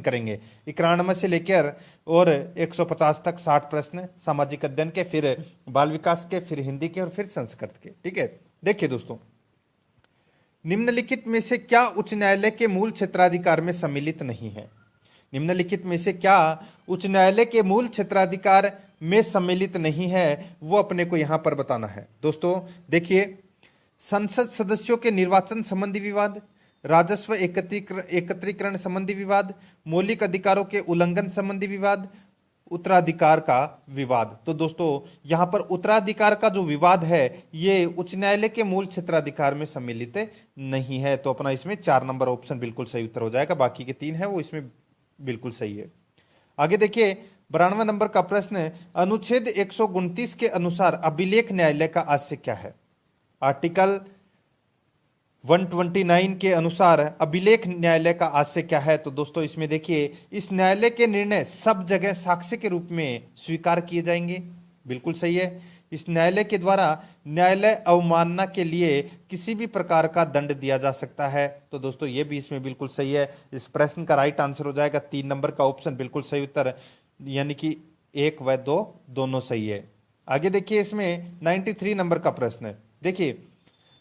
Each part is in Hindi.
करेंगे। 91 से लेकर और 150 तक 60 प्रश्न सामाजिक अध्ययन के, फिर बाल विकास के, फिर हिंदी के और फिर संस्कृत के। ठीक है, देखिए दोस्तों, निम्नलिखित में से क्या उच्च न्यायालय के मूल क्षेत्राधिकार में सम्मिलित नहीं है? निम्नलिखित में से क्या उच्च न्यायालय के मूल क्षेत्राधिकार में सम्मिलित नहीं है, वो अपने को यहां पर बताना है। दोस्तों देखिए, संसद सदस्यों के निर्वाचन संबंधी विवाद, राजस्व एकत्रीकरण संबंधी विवाद, मौलिक अधिकारों के उल्लंघन संबंधी विवाद, उत्तराधिकार का विवाद। तो दोस्तों यहां पर उत्तराधिकार का जो विवाद है ये उच्च न्यायालय के मूल क्षेत्राधिकार में सम्मिलित नहीं है। तो अपना इसमें 4 नंबर ऑप्शन बिल्कुल सही उत्तर हो जाएगा। बाकी के 3 है वो इसमें बिल्कुल सही है। आगे देखिए, 92 नंबर का प्रश्न, अनुच्छेद 129 के अनुसार अभिलेख न्यायालय का आशय क्या है? आर्टिकल 129 के अनुसार अभिलेख न्यायालय का आशय क्या है? तो दोस्तों इसमें देखिए, इस न्यायालय के निर्णय सब जगह साक्ष्य के रूप में स्वीकार किए जाएंगे। बिल्कुल सही है। इस न्यायालय के द्वारा न्यायालय अवमानना के लिए किसी भी प्रकार का दंड दिया जा सकता है। तो दोस्तों ये भी इसमें बिल्कुल सही है। इस प्रश्न का राइट आंसर हो जाएगा 3 नंबर का ऑप्शन बिल्कुल सही उत्तर, यानी कि 1 व 2 दोनों सही है। आगे देखिए, इसमें 93 नंबर का प्रश्न है। देखिए,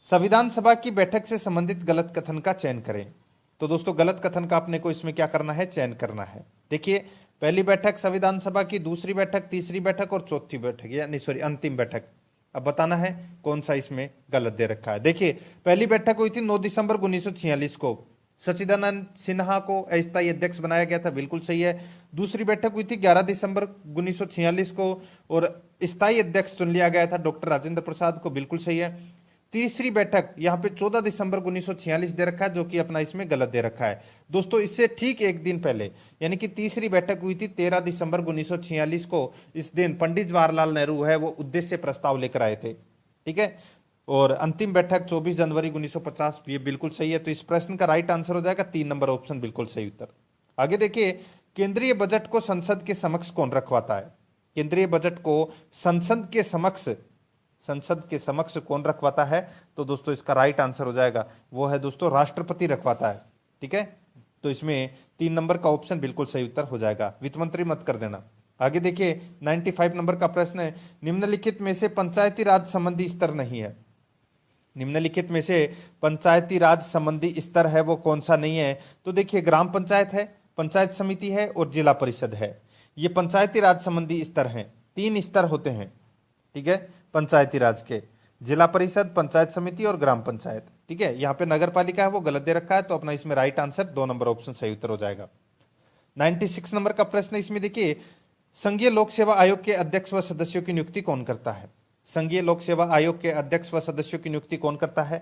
संविधान सभा की बैठक से संबंधित गलत कथन का चयन करें। तो दोस्तों गलत कथन का अपने को इसमें क्या करना है? चयन करना है। देखिए, पहली बैठक संविधान सभा की, दूसरी बैठक, तीसरी बैठक और चौथी बैठक, यानी सॉरी अंतिम बैठक। अब बताना है कौन सा इसमें गलत दे रखा है। देखिए, पहली बैठक हुई थी 9 दिसंबर 1946 को, सच्चिदानंद सिन्हा को अस्थायी अध्यक्ष बनाया गया था। बिल्कुल सही है। दूसरी बैठक हुई थी 11 दिसंबर 1946 को और स्थायी अध्यक्ष चुन लिया गया था डॉक्टर राजेंद्र प्रसाद को। बिल्कुल सही है। तीसरी बैठक यहां पे 14 दिसंबर 1946 दे रखा है, जो कि अपना इसमें गलत दे रखा है। दोस्तों इससे ठीक एक दिन पहले, यानी कि तीसरी बैठक हुई थी 13 दिसंबर 1946 को। इस दिन पंडित जवाहरलाल नेहरू है वो उद्देश्य प्रस्ताव लेकर आए थे। ठीक है। और अंतिम बैठक 24 जनवरी 1950, ये बिल्कुल सही है। तो इस प्रश्न का राइट आंसर हो जाएगा 3 नंबर ऑप्शन बिल्कुल सही उत्तर। आगे देखिए, केंद्रीय बजट को संसद के समक्ष कौन रखवाता है? केंद्रीय बजट को संसद के समक्ष कौन रखवाता है? तो दोस्तों इसका राइट आंसर हो जाएगा, वो है दोस्तों राष्ट्रपति रखवाता है। ठीक है। तो इसमें 3 नंबर का ऑप्शन बिल्कुल सही उत्तर हो जाएगा। वित्त मंत्री मत कर देना। आगे देखिए, 95 नंबर का प्रश्न है, निम्नलिखित में से पंचायती राज संबंधी स्तर नहीं है। निम्नलिखित में से पंचायती राज संबंधी स्तर है वो कौन सा नहीं है? तो देखिए, ग्राम पंचायत है, पंचायत समिति है और जिला परिषद है। ये पंचायती राज संबंधी स्तर हैं। 3 स्तर होते हैं। ठीक है, पंचायती राज के, जिला परिषद, पंचायत समिति और ग्राम पंचायत। ठीक है। यहाँ पे नगर पालिका है वो गलत दे रखा है, तो अपना इसमें राइट आंसर 2 नंबर ऑप्शन सही उत्तर हो जाएगा। 96 नंबर का प्रश्न, इसमें देखिए, संघीय लोक सेवा आयोग के अध्यक्ष व सदस्यों की नियुक्ति कौन करता है? संघीय लोक सेवा आयोग के अध्यक्ष व सदस्यों की नियुक्ति कौन करता है?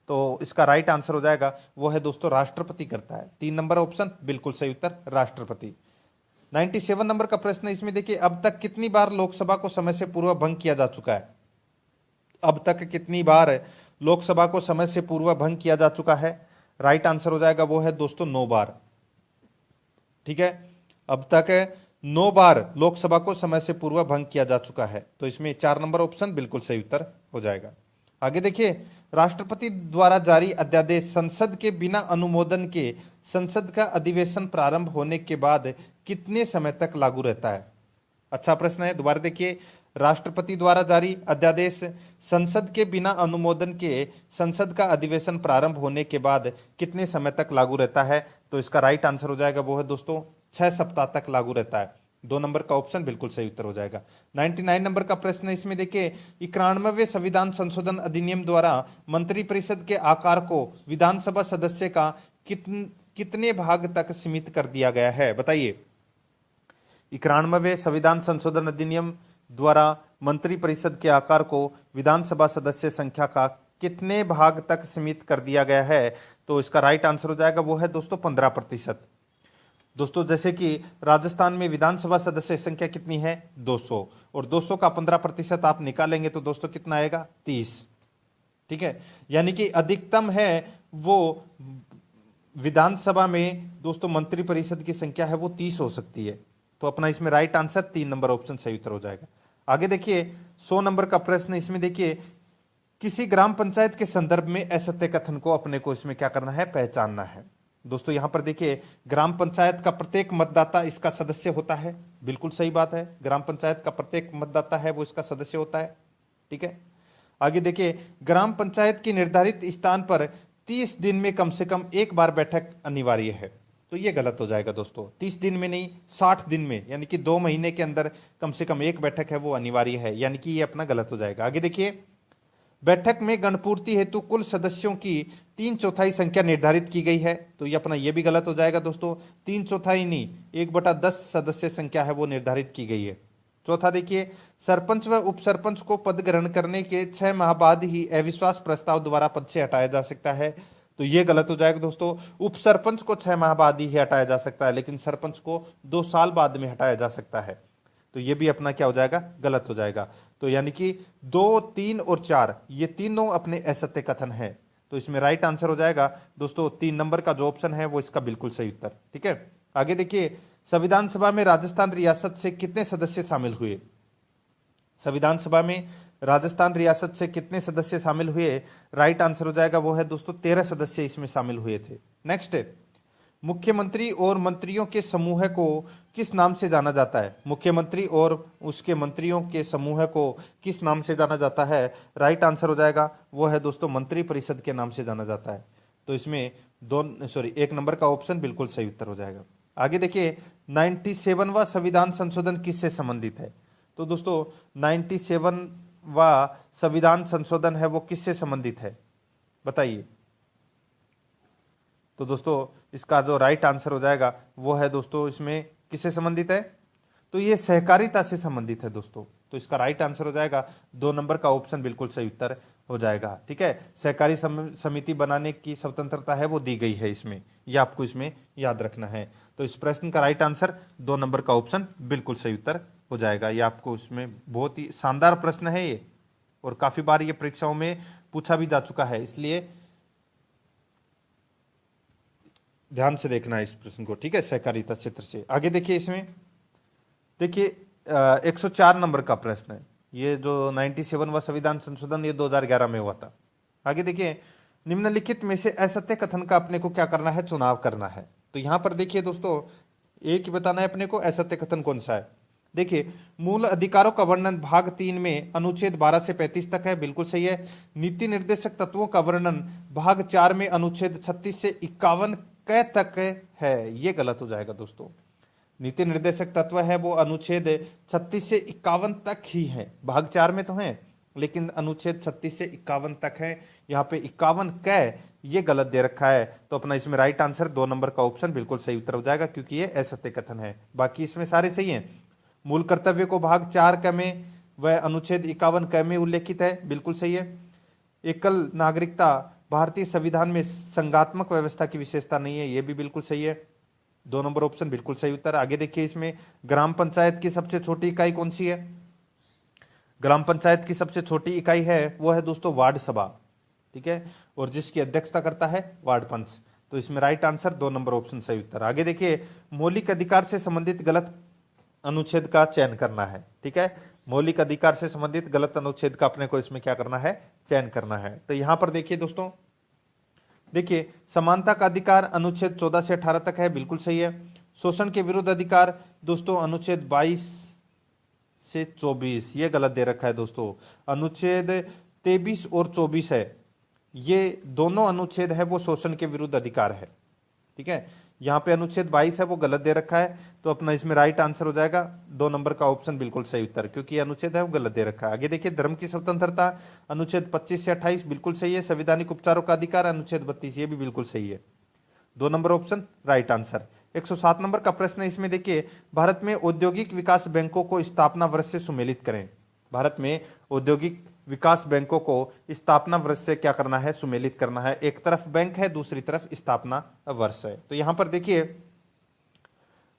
तो इसका राइट आंसर हो जाएगा, वो है दोस्तों राष्ट्रपति करता है। 3 नंबर ऑप्शन बिल्कुल सही उत्तर, राष्ट्रपति। 97 नंबर का प्रश्न, इसमें देखिए, अब तक कितनी बार लोकसभा को समय से पूर्व भंग किया जा चुका है? अब तक कितनी बार लोकसभा को समय से पूर्व भंग किया जा चुका है? राइट आंसर हो जाएगा, वो है दोस्तों 9 बार। ठीक है, अब तक 9 बार लोकसभा को समय से पूर्व भंग किया जा चुका है। तो इसमें 4 नंबर ऑप्शन बिल्कुल सही उत्तर हो जाएगा। आगे देखिए, राष्ट्रपति द्वारा जारी अध्यादेश संसद के बिना अनुमोदन के संसद का अधिवेशन प्रारंभ होने के बाद कितने समय तक लागू रहता है? अच्छा प्रश्न है, दोबारा देखिए, राष्ट्रपति द्वारा जारी अध्यादेश संसद के बिना अनुमोदन के संसद का अधिवेशन प्रारंभ होने के बाद कितने समय तक लागू रहता है? तो इसका राइट आंसर हो जाएगा, वो है दोस्तों 6 सप्ताह तक लागू रहता है। 2 नंबर का ऑप्शन बिल्कुल सही उत्तर हो जाएगा। 99 नंबर का प्रश्न, इसमें देखिए, 91वें संविधान संशोधन अधिनियम द्वारा मंत्रिपरिषद के आकार को विधानसभा सदस्य का कितने भाग तक सीमित कर दिया गया है? बताइए। 91वें संविधान संशोधन अधिनियम द्वारा मंत्रिपरिषद के आकार को विधानसभा सदस्य संख्या का कितने भाग तक सीमित कर दिया गया है? तो इसका राइट आंसर हो जाएगा, वो है दोस्तों 15%। दोस्तों जैसे कि राजस्थान में विधानसभा सदस्य संख्या कितनी है? 200, और 200 का 15% आप निकालेंगे तो दोस्तों कितना आएगा? 30। ठीक है, यानी कि अधिकतम है वो विधानसभा में दोस्तों मंत्रिपरिषद की संख्या है वो 30 हो सकती है। तो अपना इसमें राइट आंसर 3 नंबर ऑप्शन सही उत्तर हो जाएगा। आगे देखिए, 100 नंबर का प्रश्न, इसमें देखिए, किसी ग्राम पंचायत के संदर्भ में असत्य कथन को अपने को इसमें क्या करना है? पहचानना है। दोस्तों यहां पर देखिए, ग्राम पंचायत का प्रत्येक मतदाता इसका सदस्य होता है। बिल्कुल सही बात है, ग्राम पंचायत का प्रत्येक मतदाता है वो इसका सदस्य होता है। ठीक है, आगे देखिए, ग्राम पंचायत की निर्धारित स्थान पर 30 दिन में कम से कम एक बार बैठक अनिवार्य है। तो ये गलत हो जाएगा दोस्तों, 30 दिन में नहीं, 60 दिन में, यानी कि 2 महीने के अंदर कम से कम एक बैठक है वो अनिवार्य है, यानी कि ये अपना गलत हो जाएगा। आगे देखिए, बैठक में गणपूर्ति हेतु कुल सदस्यों की 3/4 संख्या निर्धारित की गई है। तो ये अपना ये भी गलत हो जाएगा दोस्तों, 3/4 नहीं, 1/10 सदस्य संख्या है वो निर्धारित की गई है। चौथा देखिए, सरपंच व उप सरपंच को पद ग्रहण करने के 6 माह बाद ही अविश्वास प्रस्ताव द्वारा पद से हटाया जा सकता है। तो ये गलत हो जाएगा दोस्तों, उप सरपंच को 6 माह बाद ही हटाया जा सकता है, लेकिन सरपंच को 2 साल बाद में हटाया जा सकता है। तो ये भी अपना क्या हो जाएगा, गलत हो जाएगा। तो यानी कि 2, 3 और 4 ये तीनों अपने असत्य कथन है। तो इसमें राइट आंसर हो जाएगा दोस्तों 3 नंबर का जो ऑप्शन है वो इसका बिल्कुल सही उत्तर। ठीक है, आगे देखिए, संविधान सभा में राजस्थान रियासत से कितने सदस्य शामिल हुए? संविधान सभा में राजस्थान रियासत से कितने सदस्य शामिल हुए? राइट आंसर हो जाएगा वो है दोस्तों 13 सदस्य इसमें शामिल हुए थे। नेक्स्ट, मुख्यमंत्री और मंत्रियों के समूह को किस नाम से जाना जाता है? मुख्यमंत्री और उसके मंत्रियों के समूह को किस नाम से जाना जाता है? राइट आंसर हो जाएगा वो है दोस्तों मंत्री परिषद के नाम से जाना जाता है। तो इसमें 1 नंबर का ऑप्शन बिल्कुल सही उत्तर हो जाएगा। आगे देखिए, 97वां संविधान संशोधन किससे संबंधित है? तो दोस्तों 97वां संविधान संशोधन है वो किससे संबंधित है, बताइए। तो दोस्तों इसका जो राइट आंसर हो जाएगा वो है दोस्तों, इसमें किससे संबंधित है? तो ये सहकारिता से संबंधित है दोस्तों। तो इसका राइट आंसर हो जाएगा 2 नंबर का ऑप्शन बिल्कुल सही उत्तर हो जाएगा। ठीक है, सहकारी समिति बनाने की स्वतंत्रता है वो दी गई है इसमें, ये आपको इसमें याद रखना है। तो इस प्रश्न का राइट आंसर 2 नंबर का ऑप्शन बिल्कुल सही उत्तर हो जाएगा। ये आपको इसमें बहुत ही शानदार प्रश्न है ये, और काफी बार ये परीक्षाओं में पूछा भी जा चुका है, इसलिए ध्यान से देखना है इस प्रश्न को। ठीक है, सहकारिता क्षेत्र से। आगे देखिए, इसमें देखिए 104 नंबर का प्रश्न है। ये जो 97वां संविधान संशोधन ये 2011 में हुआ था। आगे देखिए, निम्नलिखित में से असत्य कथन का अपने को क्या करना है, चुनाव करना है। तो यहां पर देखिए दोस्तों, एक ही बताना है अपने को असत्य कथन कौन सा है। देखिए, मूल अधिकारों का वर्णन भाग 3 में अनुच्छेद 12 से 35 तक है, बिल्कुल सही है। नीति निर्देशक तत्वों का वर्णन भाग 4 में अनुच्छेद 36 से 51 क तक है, ये गलत हो जाएगा दोस्तों। नीति निर्देशक तत्व है वो अनुच्छेद 36 से 51 तक ही है, भाग 4 में तो है, लेकिन अनुच्छेद 36 से 51 तक है। यहाँ पे 51 क ये गलत दे रखा है। तो अपना इसमें राइट आंसर 2 नंबर का ऑप्शन बिल्कुल सही उत्तर हो जाएगा, क्योंकि ये असत्य कथन है। बाकी इसमें सारे सही हैं। मूल कर्तव्य को भाग 4 क में वह अनुच्छेद 51 क में उल्लेखित है, बिल्कुल सही है। एकल नागरिकता भारतीय संविधान में संघात्मक व्यवस्था की विशेषता नहीं है, यह भी बिल्कुल सही है। 2 नंबर ऑप्शन बिल्कुल सही उत्तर। आगे देखिए, इसमें ग्राम पंचायत की सबसे छोटी इकाई कौन सी है? ग्राम पंचायत की सबसे छोटी इकाई है वो है दोस्तों वार्ड सभा। ठीक है, और जिसकी अध्यक्षता करता है वार्ड पंच। तो इसमें राइट आंसर 2 नंबर ऑप्शन सही उत्तर। आगे देखिए, मौलिक अधिकार से संबंधित गलत अनुच्छेद का चयन करना है। ठीक है, मौलिक अधिकार से संबंधित गलत अनुच्छेद का अपने को इसमें क्या करना है, चयन करना है। तो यहां पर देखिए दोस्तों, देखिए समानता का अधिकार अनुच्छेद 14 से 18 तक है, बिल्कुल सही है। शोषण के विरुद्ध अधिकार दोस्तों अनुच्छेद 22 से 24, ये गलत दे रखा है दोस्तों। अनुच्छेद 23 और 24 है, ये दोनों अनुच्छेद है वो शोषण के विरुद्ध अधिकार है। ठीक है, यहाँ पे अनुच्छेद 22 है वो गलत दे रखा है। तो अपना इसमें राइट आंसर हो जाएगा 2 नंबर का ऑप्शन बिल्कुल सही उत्तर, क्योंकि ये अनुच्छेद है वो गलत दे रखा है। आगे देखिए, धर्म की स्वतंत्रता अनुच्छेद 25 से 28 बिल्कुल सही है। संवैधानिक उपचारों का अधिकार अनुच्छेद 32, ये भी बिल्कुल सही है। 2 number option right answer. 107 number का प्रश्न है, इसमें देखिए, भारत में औद्योगिक विकास बैंकों को स्थापना वर्ष से सुमेलित करें। भारत में औद्योगिक विकास बैंकों को स्थापना वर्ष से क्या करना है, सुमेलित करना है। एक तरफ बैंक है, दूसरी तरफ स्थापना वर्ष है। तो यहां पर देखिए,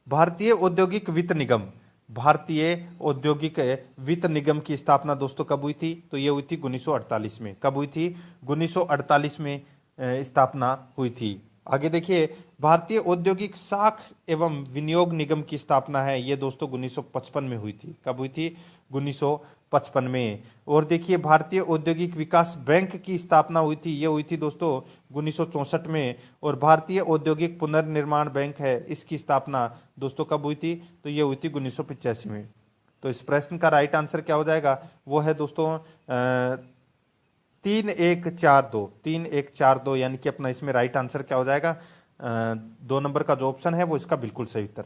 भारतीय औद्योगिक वित्त निगम, भारतीय औद्योगिक वित्त निगम की स्थापना दोस्तों कब हुई थी? तो ये हुई थी 1948 में। कब हुई थी? 1948 में स्थापना हुई थी। आगे देखिए, भारतीय औद्योगिक साख एवं विनियोग निगम की स्थापना है, ये दोस्तों 1955 में हुई थी। कब हुई थी? 1955 में। और देखिए, भारतीय औद्योगिक विकास बैंक की स्थापना हुई थी, ये हुई थी दोस्तों 1964 में। और भारतीय औद्योगिक पुनर्निर्माण बैंक है, इसकी स्थापना दोस्तों कब हुई थी? तो ये हुई थी 1985 में। तो इस प्रश्न का राइट आंसर क्या हो जाएगा? वो है दोस्तों 3142। 3142 यानी कि अपना इसमें राइट आंसर क्या हो जाएगा? 2 नंबर का जो ऑप्शन है वो इसका बिल्कुल सही उत्तर।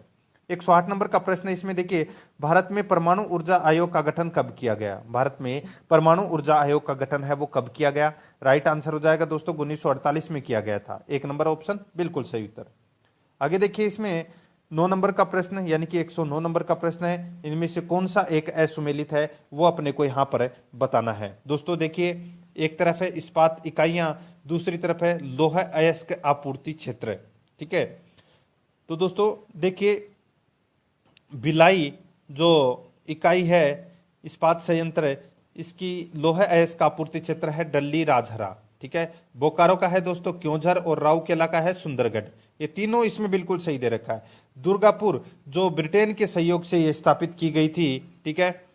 108 नंबर का प्रश्न है, इसमें देखिए, भारत में परमाणु ऊर्जा आयोग का गठन कब किया गया? भारत में परमाणु ऊर्जा आयोग का गठन है वो कब किया गया? राइट आंसर हो जाएगा दोस्तों 1948 में किया गया था। 1 नंबर ऑप्शन बिल्कुल सही उत्तर। आगे देखिए, इसमें 9 नंबर का प्रश्न यानी कि 109 नंबर का प्रश्न है, इनमें से कौन सा एक असुमेलित है वो अपने को यहां पर बताना है। दोस्तों देखिए, एक तरफ है इस्पात इकाइयां, दूसरी तरफ है लौह अयस्क आपूर्ति क्षेत्र। ठीक है, तो दोस्तों देखिए, भिलाई जो इकाई है इस्पात संयंत्र, इसकी लौह अयस्क आपूर्ति क्षेत्र है डल्ली राजहरा। ठीक है, बोकारो का है दोस्तों क्योंझर, और राउरकेला का है सुंदरगढ़। ये तीनों इसमें बिल्कुल सही दे रखा है। दुर्गापुर जो ब्रिटेन के सहयोग से ये स्थापित की गई थी, ठीक है,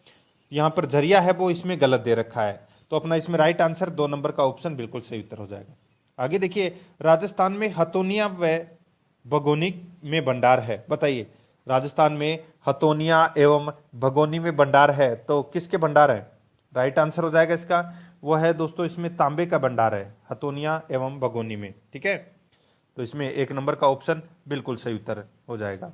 यहां पर झरिया है वो इसमें गलत दे रखा है। तो अपना इसमें राइट आंसर 2 नंबर का ऑप्शन बिल्कुल सही उत्तर हो जाएगा। आगे देखिए, राजस्थान में हथोनिया व भगोनी में भंडार है, बताइए। राजस्थान में हथोनिया एवं भगोनी में भंडार है, तो किसके भंडार है? राइट आंसर हो जाएगा इसका, वो है दोस्तों इसमें तांबे का भंडार है, हथोनिया एवं भगोनी में। ठीक है, तो इसमें 1 नंबर का ऑप्शन बिल्कुल सही उत्तर हो जाएगा।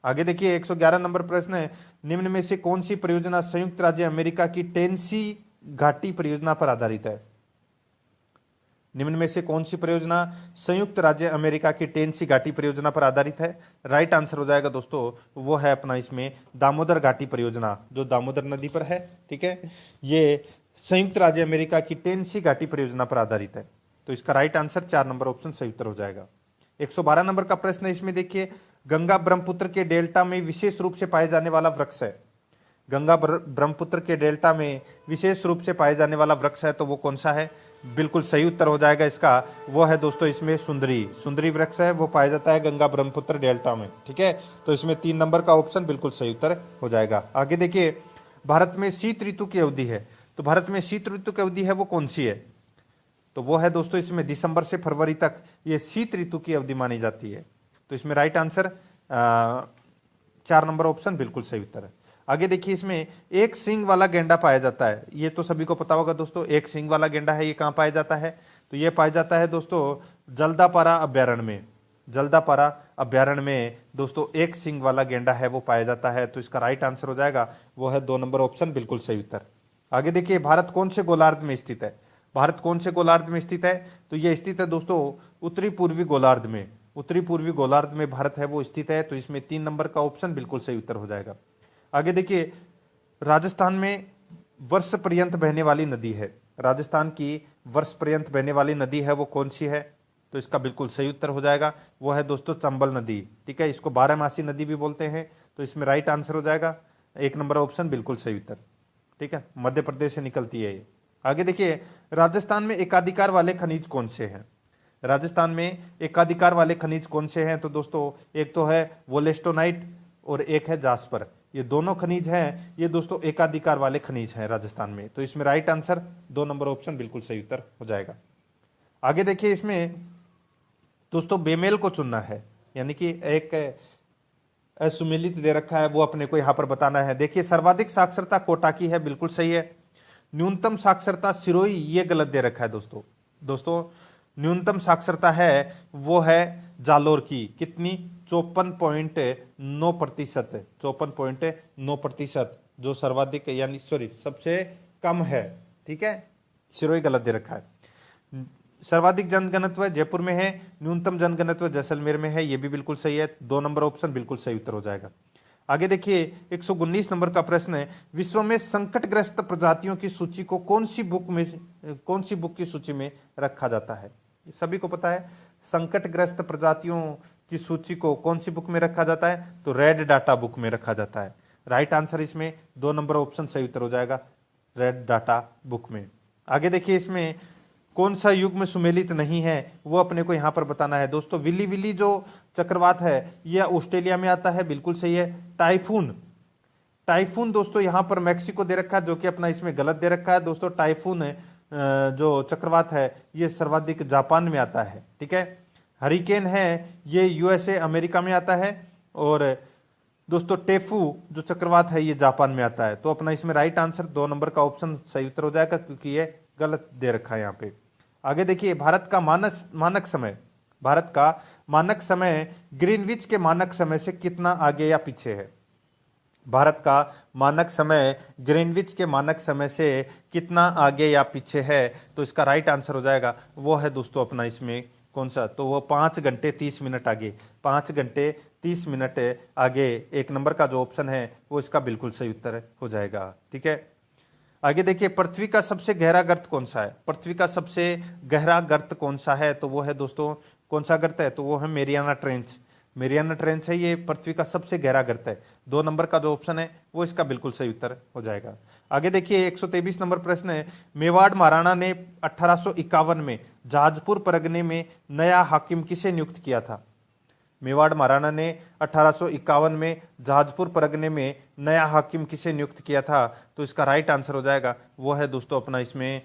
आगे देखिए, 111 नंबर प्रश्न है, निम्न में से कौन सी परियोजना संयुक्त राज्य अमेरिका की टेनेसी घाटी परियोजना पर आधारित है? निम्न में से कौन सी परियोजना संयुक्त राज्य अमेरिका की टेनेसी घाटी परियोजना पर आधारित है? राइट आंसर हो जाएगा दोस्तों, वो है अपना इसमें दामोदर घाटी परियोजना, जो दामोदर नदी पर है। ठीक है, ये संयुक्त राज्य अमेरिका की टेनेसी घाटी परियोजना पर आधारित है। तो इसका राइट आंसर 4 नंबर ऑप्शन सही उत्तर हो जाएगा। 112 नंबर का प्रश्न है, इसमें देखिए, गंगा ब्रह्मपुत्र के डेल्टा में विशेष रूप से पाए जाने वाला वृक्ष है। गंगा ब्रह्मपुत्र के डेल्टा में विशेष रूप से पाए जाने वाला वृक्ष है, तो वो कौन सा है? बिल्कुल सही उत्तर हो जाएगा इसका, वो है दोस्तों इसमें सुंदरी वृक्ष है, वो पाया जाता है गंगा ब्रह्मपुत्र डेल्टा में। ठीक है, तो इसमें 3 नंबर का ऑप्शन बिल्कुल सही उत्तर हो जाएगा। आगे देखिए, भारत में शीत ऋतु की अवधि है, तो भारत में शीत ऋतु की अवधि है वो कौन सी है? तो वो है दोस्तों इसमें दिसंबर से फरवरी तक ये शीत ऋतु की अवधि मानी जाती है। तो इसमें राइट आंसर 4 नंबर ऑप्शन बिल्कुल सही उत्तर है। आगे देखिए, इसमें एक सींग वाला गेंडा पाया जाता है, ये तो सभी को पता होगा दोस्तों। एक सींग वाला गेंडा है, ये कहाँ पाया जाता है? तो ये पाया जाता है दोस्तों जल्दापारा अभ्यारण्य में। जल्दापारा अभ्यारण्य में दोस्तों एक सींग वाला गेंडा है वो पाया जाता है। तो इसका राइट आंसर हो जाएगा, वो है 2 नंबर ऑप्शन बिल्कुल सही उत्तर। आगे देखिए, भारत कौन से गोलार्ध में स्थित है? भारत कौन से गोलार्ध में स्थित है? तो ये स्थित है दोस्तों उत्तरी पूर्वी गोलार्ध में। उत्तरी पूर्वी गोलार्ध में भारत है वो स्थित है। तो इसमें 3 नंबर का ऑप्शन बिल्कुल सही उत्तर हो जाएगा। आगे देखिए, राजस्थान में वर्ष पर्यंत बहने वाली नदी है, राजस्थान की वर्ष पर्यंत बहने वाली नदी है वो कौन सी है? तो इसका बिल्कुल सही उत्तर हो जाएगा, वो है दोस्तों चंबल नदी। ठीक है, इसको 12मासी नदी भी बोलते हैं। तो इसमें राइट आंसर हो जाएगा 1 नंबर ऑप्शन बिल्कुल सही उत्तर। ठीक है, मध्य प्रदेश से निकलती है ये। आगे देखिए, राजस्थान में एकाधिकार वाले खनिज कौन से हैं? राजस्थान में एकाधिकार वाले खनिज कौन से हैं? तो दोस्तों एक तो है वोलेस्टोनाइट और एक है जास्पर। ये दोनों खनिज हैं, ये दोस्तों एकाधिकार वाले खनिज हैं राजस्थान में। तो इसमें राइट आंसर 2 नंबर ऑप्शन बिल्कुल सही उत्तर हो जाएगा। आगे देखिए, इसमें दोस्तों बेमेल को चुनना है, यानी कि एक असुमेलित दे रखा है वो अपने को यहां पर बताना है। देखिए, सर्वाधिक साक्षरता कोटा की है, बिल्कुल सही है। न्यूनतम साक्षरता सिरोही, ये गलत दे रखा है दोस्तों न्यूनतम साक्षरता है वो है जालोर की, कितनी? 54.9%। 54.9% जो सर्वाधिक यानी सबसे कम है। ठीक है, सिरोही गलत दे रखा है। सर्वाधिक जनघनत्व जयपुर में है, न्यूनतम जनघनत्व जैसलमेर में है, ये भी बिल्कुल सही है। 2 नंबर ऑप्शन बिल्कुल सही उत्तर हो जाएगा। आगे देखिए, 119 नंबर का प्रश्न है, विश्व में संकटग्रस्त प्रजातियों की सूची को कौन सी बुक की सूची में रखा जाता है? सभी को पता है, संकटग्रस्त प्रजातियों की सूची को कौन सी बुक में रखा जाता है? तो रेड डाटा बुक में रखा जाता है। राइट आंसर इसमें 2 नंबर ऑप्शन सही उत्तर हो जाएगा, रेड डाटा बुक में। आगे देखिए, इसमें कौन सा युग में सुमेलित नहीं है वो अपने को यहाँ पर बताना है। दोस्तों विली विली जो चक्रवात है यह ऑस्ट्रेलिया में आता है, बिल्कुल सही है। टाइफून, टाइफून दोस्तों यहाँ पर मैक्सिको दे रखा है, जो कि अपना इसमें गलत दे रखा है। दोस्तों टाइफून जो चक्रवात है ये सर्वाधिक जापान में आता है, ठीक है। हरिकेन है ये यूएसए अमेरिका में आता है, और दोस्तों टेफू जो चक्रवात है ये जापान में आता है। तो अपना इसमें राइट आंसर 2 नंबर का ऑप्शन सही उत्तर हो जाएगा, क्योंकि ये गलत दे रखा है यहाँ पे। आगे देखिए, भारत का मानक समय, भारत का मानक समय ग्रीनविच के मानक समय से कितना आगे या पीछे है? भारत का मानक समय ग्रीनविच के मानक समय से कितना आगे या पीछे है? तो इसका राइट आंसर हो जाएगा वो है दोस्तों अपना इसमें कौन सा, तो वो 5 घंटे 30 मिनट आगे, 5 घंटे 30 मिनट आगे। 1 नंबर का जो ऑप्शन है वो इसका बिल्कुल सही उत्तर हो जाएगा, ठीक है। आगे देखिए, पृथ्वी का सबसे गहरा गर्त कौन सा है? पृथ्वी का सबसे गहरा गर्त कौन सा है? तो वो है दोस्तों, कौन सा गर्त है? तो वो है मेरियाना ट्रेंच। मेरियाना ट्रेंच है ये पृथ्वी का सबसे गहरा गर्त है। 2 नंबर का जो ऑप्शन है वो इसका बिल्कुल सही उत्तर हो जाएगा। आगे देखिए, 123 नंबर प्रश्न है, मेवाड़ महाराणा ने 1851 में जाजपुर परगने में नया हाकिम किसे नियुक्त किया था? मेवाड़ महाराणा ने 1851 में जाजपुर परगने में नया हाकिम किसे नियुक्त किया था? तो इसका राइट आंसर हो जाएगा वो है दोस्तों अपना इसमें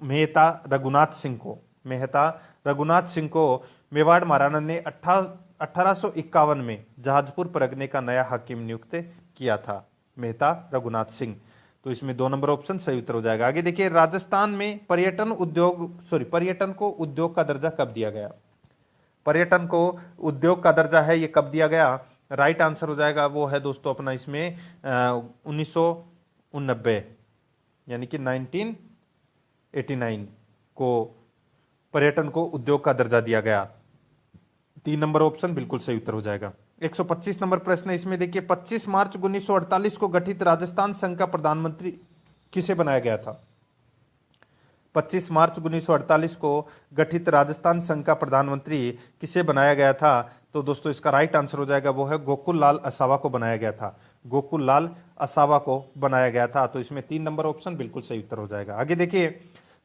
मेहता रघुनाथ सिंह को। मेहता रघुनाथ सिंह को मेवाड़ महाराणा ने 1851 में जाजपुर परगने का नया हाकिम नियुक्त किया था, मेहता रघुनाथ सिंह। तो इसमें 2 नंबर ऑप्शन सही उत्तर हो जाएगा। आगे देखिए, राजस्थान में पर्यटन को उद्योग का दर्जा कब दिया गया? पर्यटन को उद्योग का दर्जा है ये कब दिया गया? राइट आंसर हो जाएगा वो है दोस्तों अपना इसमें 1989 यानी कि 1989 को पर्यटन को उद्योग का दर्जा दिया गया। 3 नंबर ऑप्शन बिल्कुल सही उत्तर हो जाएगा। 125 नंबर प्रश्न है, इसमें देखिए, 25 मार्च 1948 को गठित राजस्थान संघ का प्रधानमंत्री किसे बनाया गया था? 25 मार्च 1948 को गठित राजस्थान संघ का प्रधानमंत्री किसे बनाया गया था? तो दोस्तों इसका राइट आंसर हो जाएगा वो है गोकुल लाल असावा को बनाया गया था। गोकुल लाल असावा को बनाया गया था। तो इसमें 3 नंबर ऑप्शन बिल्कुल सही उत्तर हो जाएगा। आगे देखिए,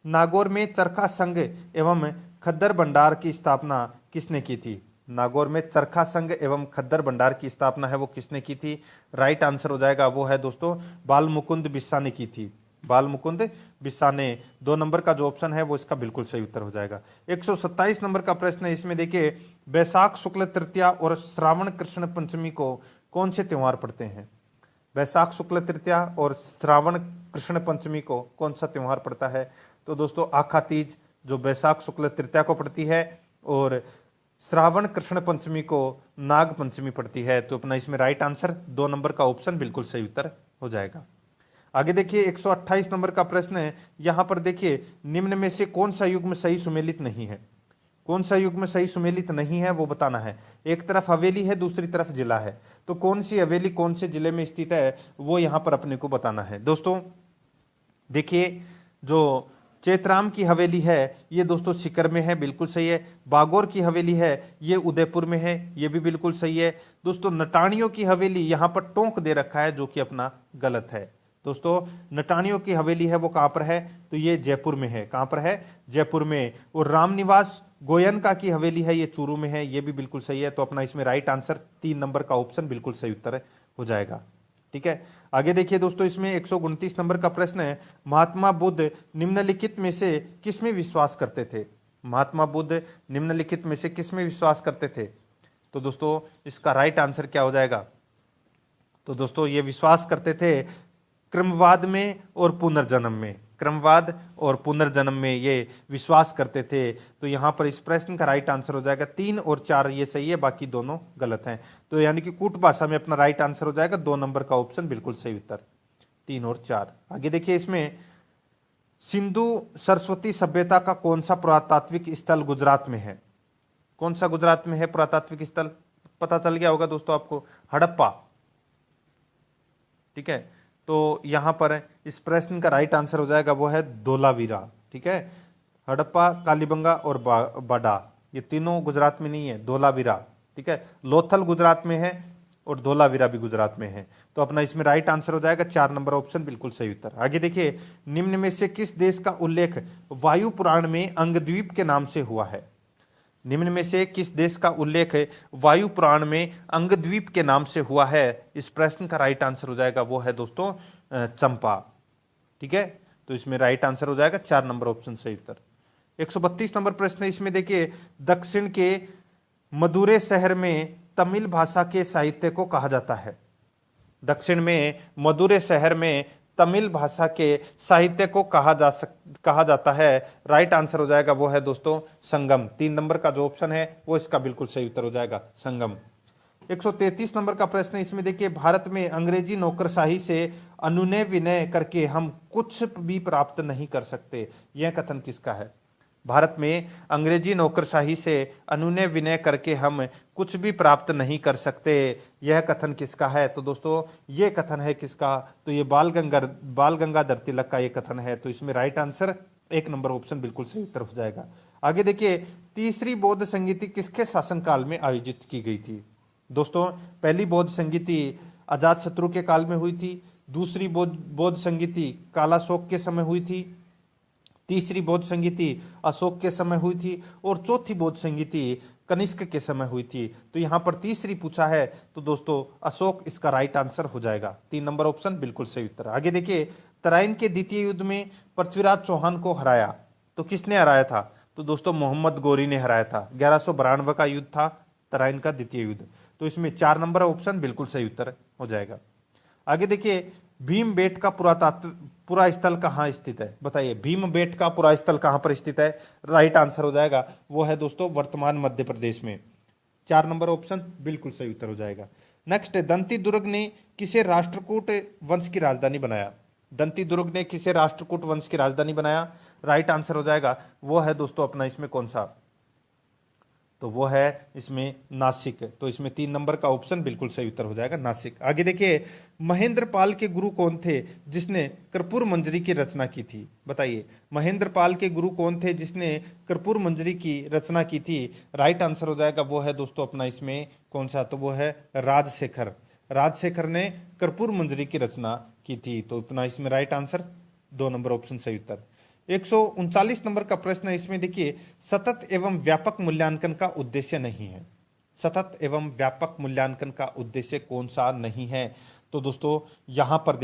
नागौर में चरखा संघ एवं खद्दर भंडार की स्थापना किसने की थी? नागौर में चरखा संघ एवं खद्दर भंडार की स्थापना है वो किसने की थी? राइट आंसर हो जाएगा वो है दोस्तों बाल मुकुंद बिस्सा ने की थी। बाल मुकुंद बिस्सा ने। 2 नंबर का जो ऑप्शन है वो इसका बिल्कुल सही उत्तर हो जाएगा। 127 नंबर का प्रश्न है, इसमें देखिए, बैसाख शुक्ल तृतीया और श्रावण कृष्ण पंचमी को कौन से त्योहार पड़ते हैं? बैसाख शुक्ल तृतीया और श्रावण कृष्ण पंचमी को कौन सा त्योहार पड़ता है? तो दोस्तों आखा तीज जो बैसाख शुक्ल तृतीया को पड़ती है, और श्रावण कृष्ण पंचमी को नाग पंचमी पड़ती है। तो अपना इसमें राइट आंसर 2 नंबर का ऑप्शन बिल्कुल सही उत्तर हो जाएगा। आगे देखिए, 128 नंबर का प्रश्न है, यहां पर देखिए, निम्न में से कौन सा युग्म सही सुमेलित नहीं है? कौन सा युग्म सही सुमेलित नहीं है वो बताना है। एक तरफ हवेली है, दूसरी तरफ जिला है, तो कौन सी हवेली कौन से जिले में स्थित है वो यहां पर अपने को बताना है। दोस्तों देखिए, जो चेतराम की हवेली है ये दोस्तों सीकर में है, बिल्कुल सही है। बागौर की हवेली है ये उदयपुर में है, ये भी बिल्कुल सही है। दोस्तों नटाणियों की हवेली यहाँ पर टोंक दे रखा है, जो कि अपना गलत है। दोस्तों नटाणियों की हवेली है वो कहाँ पर है? तो ये जयपुर में है। कहाँ पर है? जयपुर में। और रामनिवास गोयनका की हवेली है ये चूरू में है, ये भी बिल्कुल सही है। तो अपना इसमें राइट आंसर 3 नंबर का ऑप्शन बिल्कुल सही उत्तर हो जाएगा, ठीक है। आगे देखिए दोस्तों, इसमें 129 नंबर का प्रश्न है, महात्मा बुद्ध निम्नलिखित में से किस में विश्वास करते थे? महात्मा बुद्ध निम्नलिखित में से किस में विश्वास करते थे? तो दोस्तों इसका राइट आंसर क्या हो जाएगा? तो दोस्तों ये विश्वास करते थे क्रमवाद में और पुनर्जन्म में। क्रमवाद और पुनर्जन्म में ये विश्वास करते थे। तो यहां पर इस प्रश्न का राइट आंसर हो जाएगा 3 और 4 ये सही है, बाकी दोनों गलत हैं। तो यानी कि कूट भाषा में अपना राइट आंसर हो जाएगा 2 नंबर का ऑप्शन बिल्कुल सही उत्तर, 3 और 4। आगे देखिए, इसमें सिंधु सरस्वती सभ्यता का कौन सा पुरातात्विक स्थल गुजरात में है? कौन सा गुजरात में है पुरातात्विक स्थल? पता चल गया होगा दोस्तों आपको, हड़प्पा, ठीक है। तो यहां पर इस प्रश्न का राइट आंसर हो जाएगा वो है धोलावीरा, ठीक है। हड़प्पा, कालीबंगा और बाडा ये तीनों गुजरात में नहीं है, धोलावीरा, ठीक है। लोथल गुजरात में है, और धोलावीरा भी गुजरात में है। तो अपना इसमें राइट आंसर हो जाएगा 4 नंबर ऑप्शन बिल्कुल सही उत्तर। आगे देखिए, निम्न में से किस देश का उल्लेख वायु पुराण में अंगद्वीप के नाम से हुआ है? निम्न में से किस देश का उल्लेख वायु पुराण में अंगद्वीप के नाम से हुआ है? इस प्रश्न का राइट आंसर हो जाएगा वो है दोस्तों चंपा। ठीक है, तो इसमें राइट आंसर हो जाएगा 4 नंबर ऑप्शन सही उत्तर। 132 नंबर प्रश्न इसमें देखिए, दक्षिण के मदुरै शहर में तमिल भाषा के साहित्य को कहा जाता है। दक्षिण में मदुरै शहर में तमिल भाषा के साहित्य को कहा जाता है। राइट आंसर हो जाएगा वो है दोस्तों संगम। 3 नंबर का जो ऑप्शन है वो इसका बिल्कुल सही उत्तर हो जाएगा संगम। 133 नंबर का प्रश्न इसमें देखिए, भारत में अंग्रेजी नौकरशाही से अनुनय विनय करके हम कुछ भी प्राप्त नहीं कर सकते, यह कथन किसका है? भारत में अंग्रेजी नौकरशाही से अनुनय विनय करके हम कुछ भी प्राप्त नहीं कर सकते, यह कथन किसका है? तो दोस्तों ये कथन है किसका? तो ये बाल गंगाधर तिलक का ये कथन है। तो इसमें राइट आंसर 1 नंबर ऑप्शन बिल्कुल सही उत्तर हो जाएगा। आगे देखिए, तीसरी बौद्ध संगीति किसके शासनकाल में आयोजित की गई थी? दोस्तों पहली बौद्ध संगीति अजात शत्रु के काल में हुई थी, दूसरी बौद्ध संगीति कालाशोक के समय हुई थी, तीसरी बौद्ध संगीति अशोक के समय हुई थी और चौथी बौद्ध संगीति कनिष्क के समय हुई थी। तो यहां पर तीसरी पूछा है, तो दोस्तों अशोक इसका राइट आंसर हो जाएगा। 3 नंबर ऑप्शन बिल्कुल सही उत्तर। आगे देखिए, तराइन के द्वितीय युद्ध में पृथ्वीराज चौहान को हराया, तो किसने हराया था? तो दोस्तों मोहम्मद गोरी ने हराया था। 1192 का युद्ध था तराइन का द्वितीय युद्ध। तो इसमें 4 नंबर ऑप्शन बिल्कुल सही उत्तर हो जाएगा। आगे देखिए, भीमबेट का पुरा स्थल कहाँ स्थित है? बताइए, भीमबेट का पुरा स्थल कहाँ पर स्थित है? राइट आंसर हो जाएगा वो है दोस्तों वर्तमान मध्य प्रदेश में। 4 नंबर ऑप्शन बिल्कुल सही उत्तर हो जाएगा। नेक्स्ट, दंती दुर्ग ने किसे राष्ट्रकूट वंश की राजधानी बनाया? दंती दुर्ग ने किसे राष्ट्रकूट वंश की राजधानी बनाया? राइट आंसर हो जाएगा वो है दोस्तों अपना इसमें कौन सा? तो वो है इसमें नासिक। तो इसमें 3 नंबर का ऑप्शन बिल्कुल सही उत्तर हो जाएगा नासिक। आगे देखिए, महेंद्र पाल के गुरु कौन थे जिसने कर्पूर मंजरी की रचना की थी? बताइए, महेंद्र पाल के गुरु कौन थे जिसने कर्पूर मंजरी की रचना की थी? राइट आंसर हो जाएगा वो है दोस्तों अपना इसमें कौन सा? तो वो है राजशेखर। राजशेखर ने कर्पूर मंजरी की रचना की थी। तो अपना इसमें राइट आंसर 2 नंबर ऑप्शन सही उत्तर। 139 नंबर का प्रश्न है इसमें देखिए, सतत एवं व्यापक मूल्यांकन का उद्देश्य नहीं है। सतत एवं व्यापक मूल्यांकन का उद्देश्य कौन सा नहीं है? तो दोस्तों यहां पर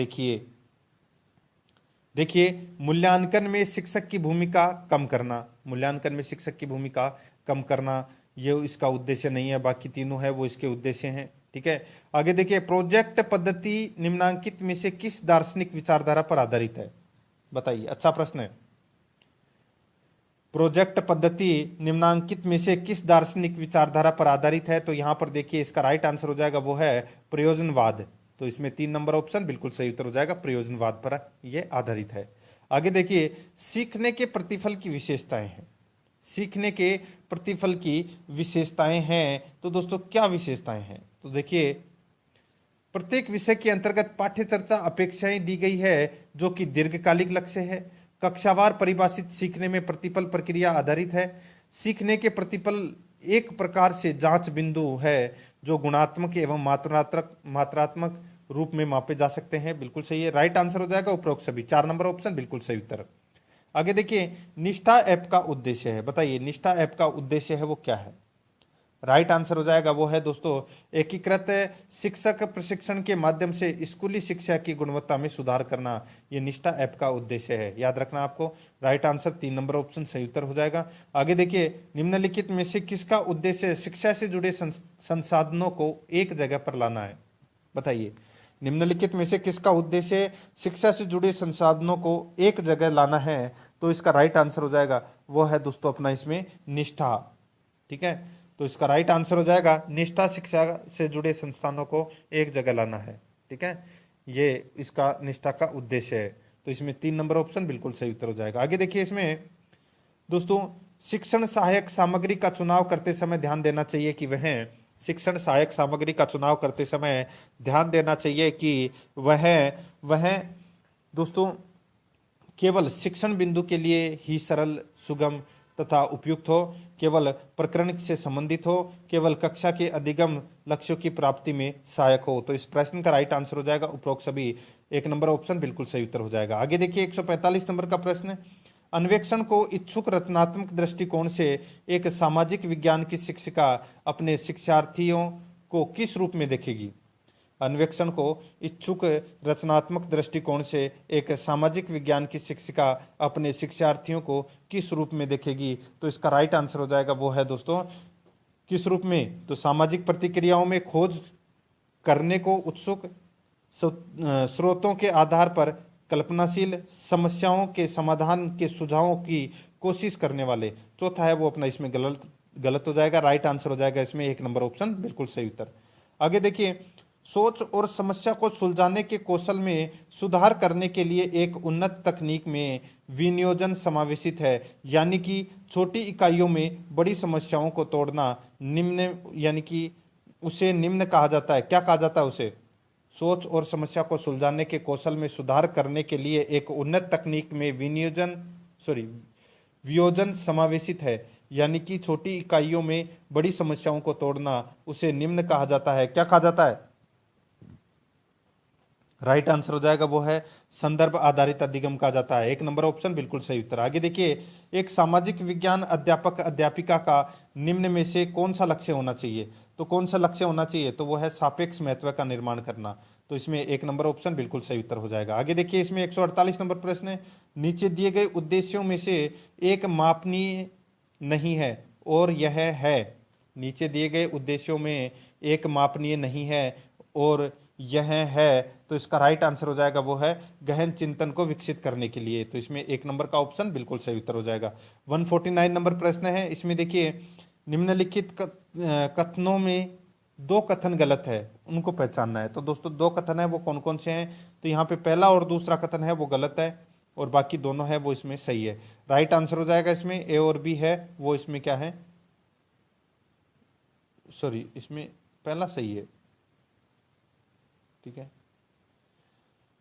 देखिए मूल्यांकन में शिक्षक की भूमिका कम करना, मूल्यांकन में शिक्षक की भूमिका कम करना ये इसका उद्देश्य नहीं है, बाकी तीनों है वो इसके उद्देश्य हैं। ठीक है, आगे देखिए, प्रोजेक्ट पद्धति निम्नांकित में से किस दार्शनिक विचारधारा पर आधारित है? बताइए, अच्छा प्रश्न है। प्रोजेक्ट पद्धति निम्नांकित में से किस दार्शनिक विचारधारा पर आधारित है? तो यहां पर देखिए इसका राइट आंसर हो जाएगा वो है प्रयोजनवाद। तो इसमें 3 नंबर ऑप्शन बिल्कुल सही उत्तर हो जाएगा, प्रयोजनवाद पर यह आधारित है। आगे देखिए, सीखने के प्रतिफल की विशेषताएं हैं। सीखने के प्रतिफल की विशेषताएं हैं, तो दोस्तों क्या विशेषताएं हैं? तो देखिए, प्रत्येक विषय के अंतर्गत पाठ्य चर्चा अपेक्षाएं दी गई है जो कि दीर्घकालिक लक्ष्य है। कक्षावार परिभाषित सीखने में प्रतिफल प्रक्रिया आधारित है। सीखने के प्रतिफल एक प्रकार से जांच बिंदु है जो गुणात्मक एवं मात्रात्मक रूप में मापे जा सकते हैं। बिल्कुल सही है, राइट आंसर हो जाएगा उपरोक्त सभी। 4 नंबर ऑप्शन बिल्कुल सही उत्तर। आगे देखिए, निष्ठा ऐप का उद्देश्य है। बताइए, निष्ठा ऐप का उद्देश्य है वो क्या है? राइट आंसर हो जाएगा वो है दोस्तों एकीकृत शिक्षक प्रशिक्षण के माध्यम से स्कूली शिक्षा की गुणवत्ता में सुधार करना, ये निष्ठा ऐप का उद्देश्य है। याद रखना आपको, राइट आंसर 3 नंबर ऑप्शन सही उत्तर हो जाएगा। आगे देखिए, निम्नलिखित में से किसका उद्देश्य शिक्षा से जुड़े संसाधनों को एक जगह पर लाना है? बताइए, निम्नलिखित में से किसका उद्देश्य शिक्षा से जुड़े संसाधनों को एक जगह लाना है? तो इसका राइट आंसर हो जाएगा वो है दोस्तों अपना इसमें निष्ठा। ठीक है, तो इसका राइट आंसर हो जाएगा निष्ठा, शिक्षा से जुड़े संस्थानों को एक जगह लाना है। ठीक है, ये इसका निष्ठा का उद्देश्य है। तो इसमें 3 नंबर ऑप्शन बिल्कुल सही उत्तर हो जाएगा। आगे देखिए, इसमें दोस्तों शिक्षण सहायक सामग्री का चुनाव करते समय ध्यान देना चाहिए कि शिक्षण सहायक सामग्री का चुनाव करते समय ध्यान देना चाहिए कि वह दोस्तों केवल शिक्षण बिंदु के लिए ही सरल, सुगम, तथा उपयुक्त हो, केवल प्रकरण से संबंधित हो, केवल कक्षा के अधिगम लक्ष्यों की प्राप्ति में सहायक हो। तो इस प्रश्न का राइट आंसर हो जाएगा उपरोक्त सभी। 1 नंबर ऑप्शन बिल्कुल सही उत्तर हो जाएगा। आगे देखिए 145 नंबर का प्रश्न। अन्वेषण को इच्छुक रचनात्मक दृष्टिकोण से एक सामाजिक विज्ञान की शिक्षिका अपने शिक्षार्थियों को किस रूप में देखेगी? अन्वेषण को इच्छुक रचनात्मक दृष्टिकोण से एक सामाजिक विज्ञान की शिक्षिका अपने शिक्षार्थियों को किस रूप में देखेगी? तो इसका राइट आंसर हो जाएगा वो है दोस्तों किस रूप में? तो सामाजिक प्रतिक्रियाओं में खोज करने को उत्सुक, स्रोतों के आधार पर कल्पनाशील, समस्याओं के समाधान के सुझावों की कोशिश करने वाले। चौथा है वो अपना इसमें गलत हो जाएगा। राइट आंसर हो जाएगा इसमें 1 नंबर ऑप्शन बिल्कुल सही उत्तर। आगे देखिए सोच और समस्या को सुलझाने के कौशल में सुधार करने के लिए एक उन्नत तकनीक में विनियोजन समावेशित है, यानी कि छोटी इकाइयों में बड़ी समस्याओं को तोड़ना निम्न, यानी कि उसे निम्न कहा जाता है। क्या कहा जाता है उसे? सोच और समस्या को सुलझाने के कौशल में सुधार करने के लिए एक उन्नत तकनीक में वियोजन समावेशित है, यानी कि छोटी इकाइयों में बड़ी समस्याओं को तोड़ना उसे निम्न कहा जाता है। क्या कहा जाता है? राइट आंसर हो जाएगा वो है संदर्भ आधारित अधिगम कहा जाता है। 1 नंबर ऑप्शन बिल्कुल सही उत्तर। आगे देखिए एक सामाजिक विज्ञान अध्यापक अध्यापिका का निम्न में से कौन सा लक्ष्य होना चाहिए? तो कौन सा लक्ष्य होना चाहिए? तो वो है सापेक्ष महत्व का निर्माण करना। तो इसमें 1 नंबर ऑप्शन बिल्कुल सही उत्तर हो जाएगा। आगे देखिए इसमें 148 नंबर प्रश्न है। नीचे दिए गए उद्देश्यों में से एक मापनीय नहीं है और यह है। नीचे दिए गए उद्देश्यों में एक मापनीय नहीं है और यह है। तो इसका राइट आंसर हो जाएगा वो है गहन चिंतन को विकसित करने के लिए। तो इसमें 1 नंबर का ऑप्शन बिल्कुल सही उत्तर हो जाएगा। 149 नंबर प्रश्न है। इसमें देखिए निम्नलिखित कथनों में 2 कथन गलत है, उनको पहचानना है। तो दोस्तों 2 कथन है वो कौन कौन से हैं? तो यहाँ पे पहला और दूसरा कथन है वो गलत है और बाकी दोनों है वो इसमें सही है। राइट आंसर हो जाएगा इसमें ए और बी है वो इसमें क्या है, सॉरी इसमें पहला सही है। ठीक है,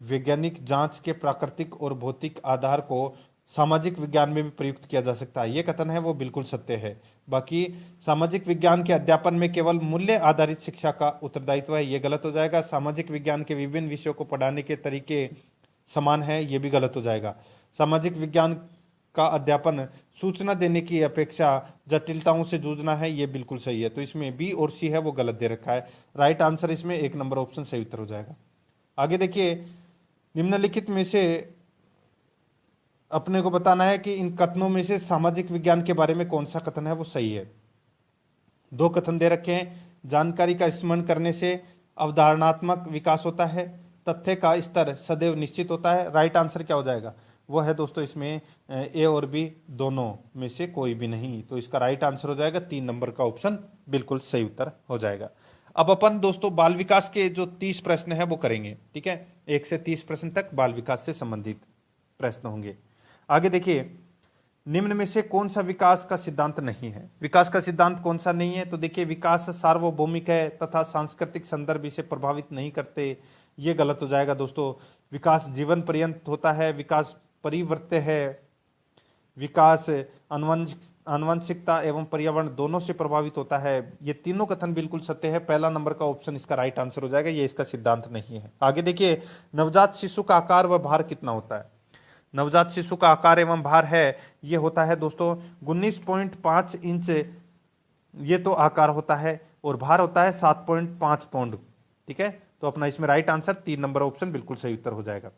वैज्ञानिक जांच के प्राकृतिक और भौतिक आधार को सामाजिक विज्ञान में भी प्रयुक्त किया जा सकता है, ये कथन है वो बिल्कुल सत्य है। बाकी सामाजिक विज्ञान के अध्यापन में केवल मूल्य आधारित शिक्षा का उत्तरदायित्व है, ये गलत हो जाएगा। सामाजिक विज्ञान के विभिन्न विषयों को पढ़ाने के तरीके समान है, ये भी गलत हो जाएगा। सामाजिक विज्ञान का अध्यापन सूचना देने की अपेक्षा जटिलताओं से जूझना है, ये बिल्कुल सही है। तो इसमें बी और सी है वो गलत दे रखा है। राइट आंसर इसमें 1 नंबर ऑप्शन सही उत्तर हो जाएगा। आगे देखिए निम्नलिखित में से अपने को बताना है कि इन कथनों में से सामाजिक विज्ञान के बारे में कौन सा कथन है वो सही है। 2 कथन दे रखे हैं। जानकारी का स्मरण करने से अवधारणात्मक विकास होता है, तथ्य का स्तर सदैव निश्चित होता है। राइट आंसर क्या हो जाएगा? वो है दोस्तों इसमें ए और बी दोनों में से कोई भी नहीं। तो इसका राइट आंसर हो जाएगा 3 नंबर का ऑप्शन बिल्कुल सही उत्तर हो जाएगा। अब अपन दोस्तों बाल विकास के जो 30 प्रश्न है वो करेंगे। ठीक है, 1 से 30 प्रश्न तक बाल विकास से संबंधित प्रश्न होंगे। आगे देखिए निम्न में से कौन सा विकास का सिद्धांत नहीं है? विकास का सिद्धांत कौन सा नहीं है? तो देखिए विकास सार्वभौमिक है तथा सांस्कृतिक संदर्भ इसे प्रभावित नहीं करते, ये गलत हो जाएगा दोस्तों। विकास जीवन पर्यंत होता है, विकास परिवर्त्य है, विकास आनुवंशिकता एवं पर्यावरण दोनों से प्रभावित होता है, ये तीनों कथन बिल्कुल सत्य है। पहला नंबर का ऑप्शन इसका राइट आंसर हो जाएगा, ये इसका सिद्धांत नहीं है। आगे देखिए नवजात शिशु का आकार व भार कितना होता है? नवजात शिशु का आकार एवं भार है ये होता है दोस्तों 19.5 इंच, ये तो आकार होता है, और भार होता है 7.5 पाउंड। ठीक है, तो अपना इसमें राइट आंसर 3 नंबर ऑप्शन बिल्कुल सही उत्तर हो जाएगा।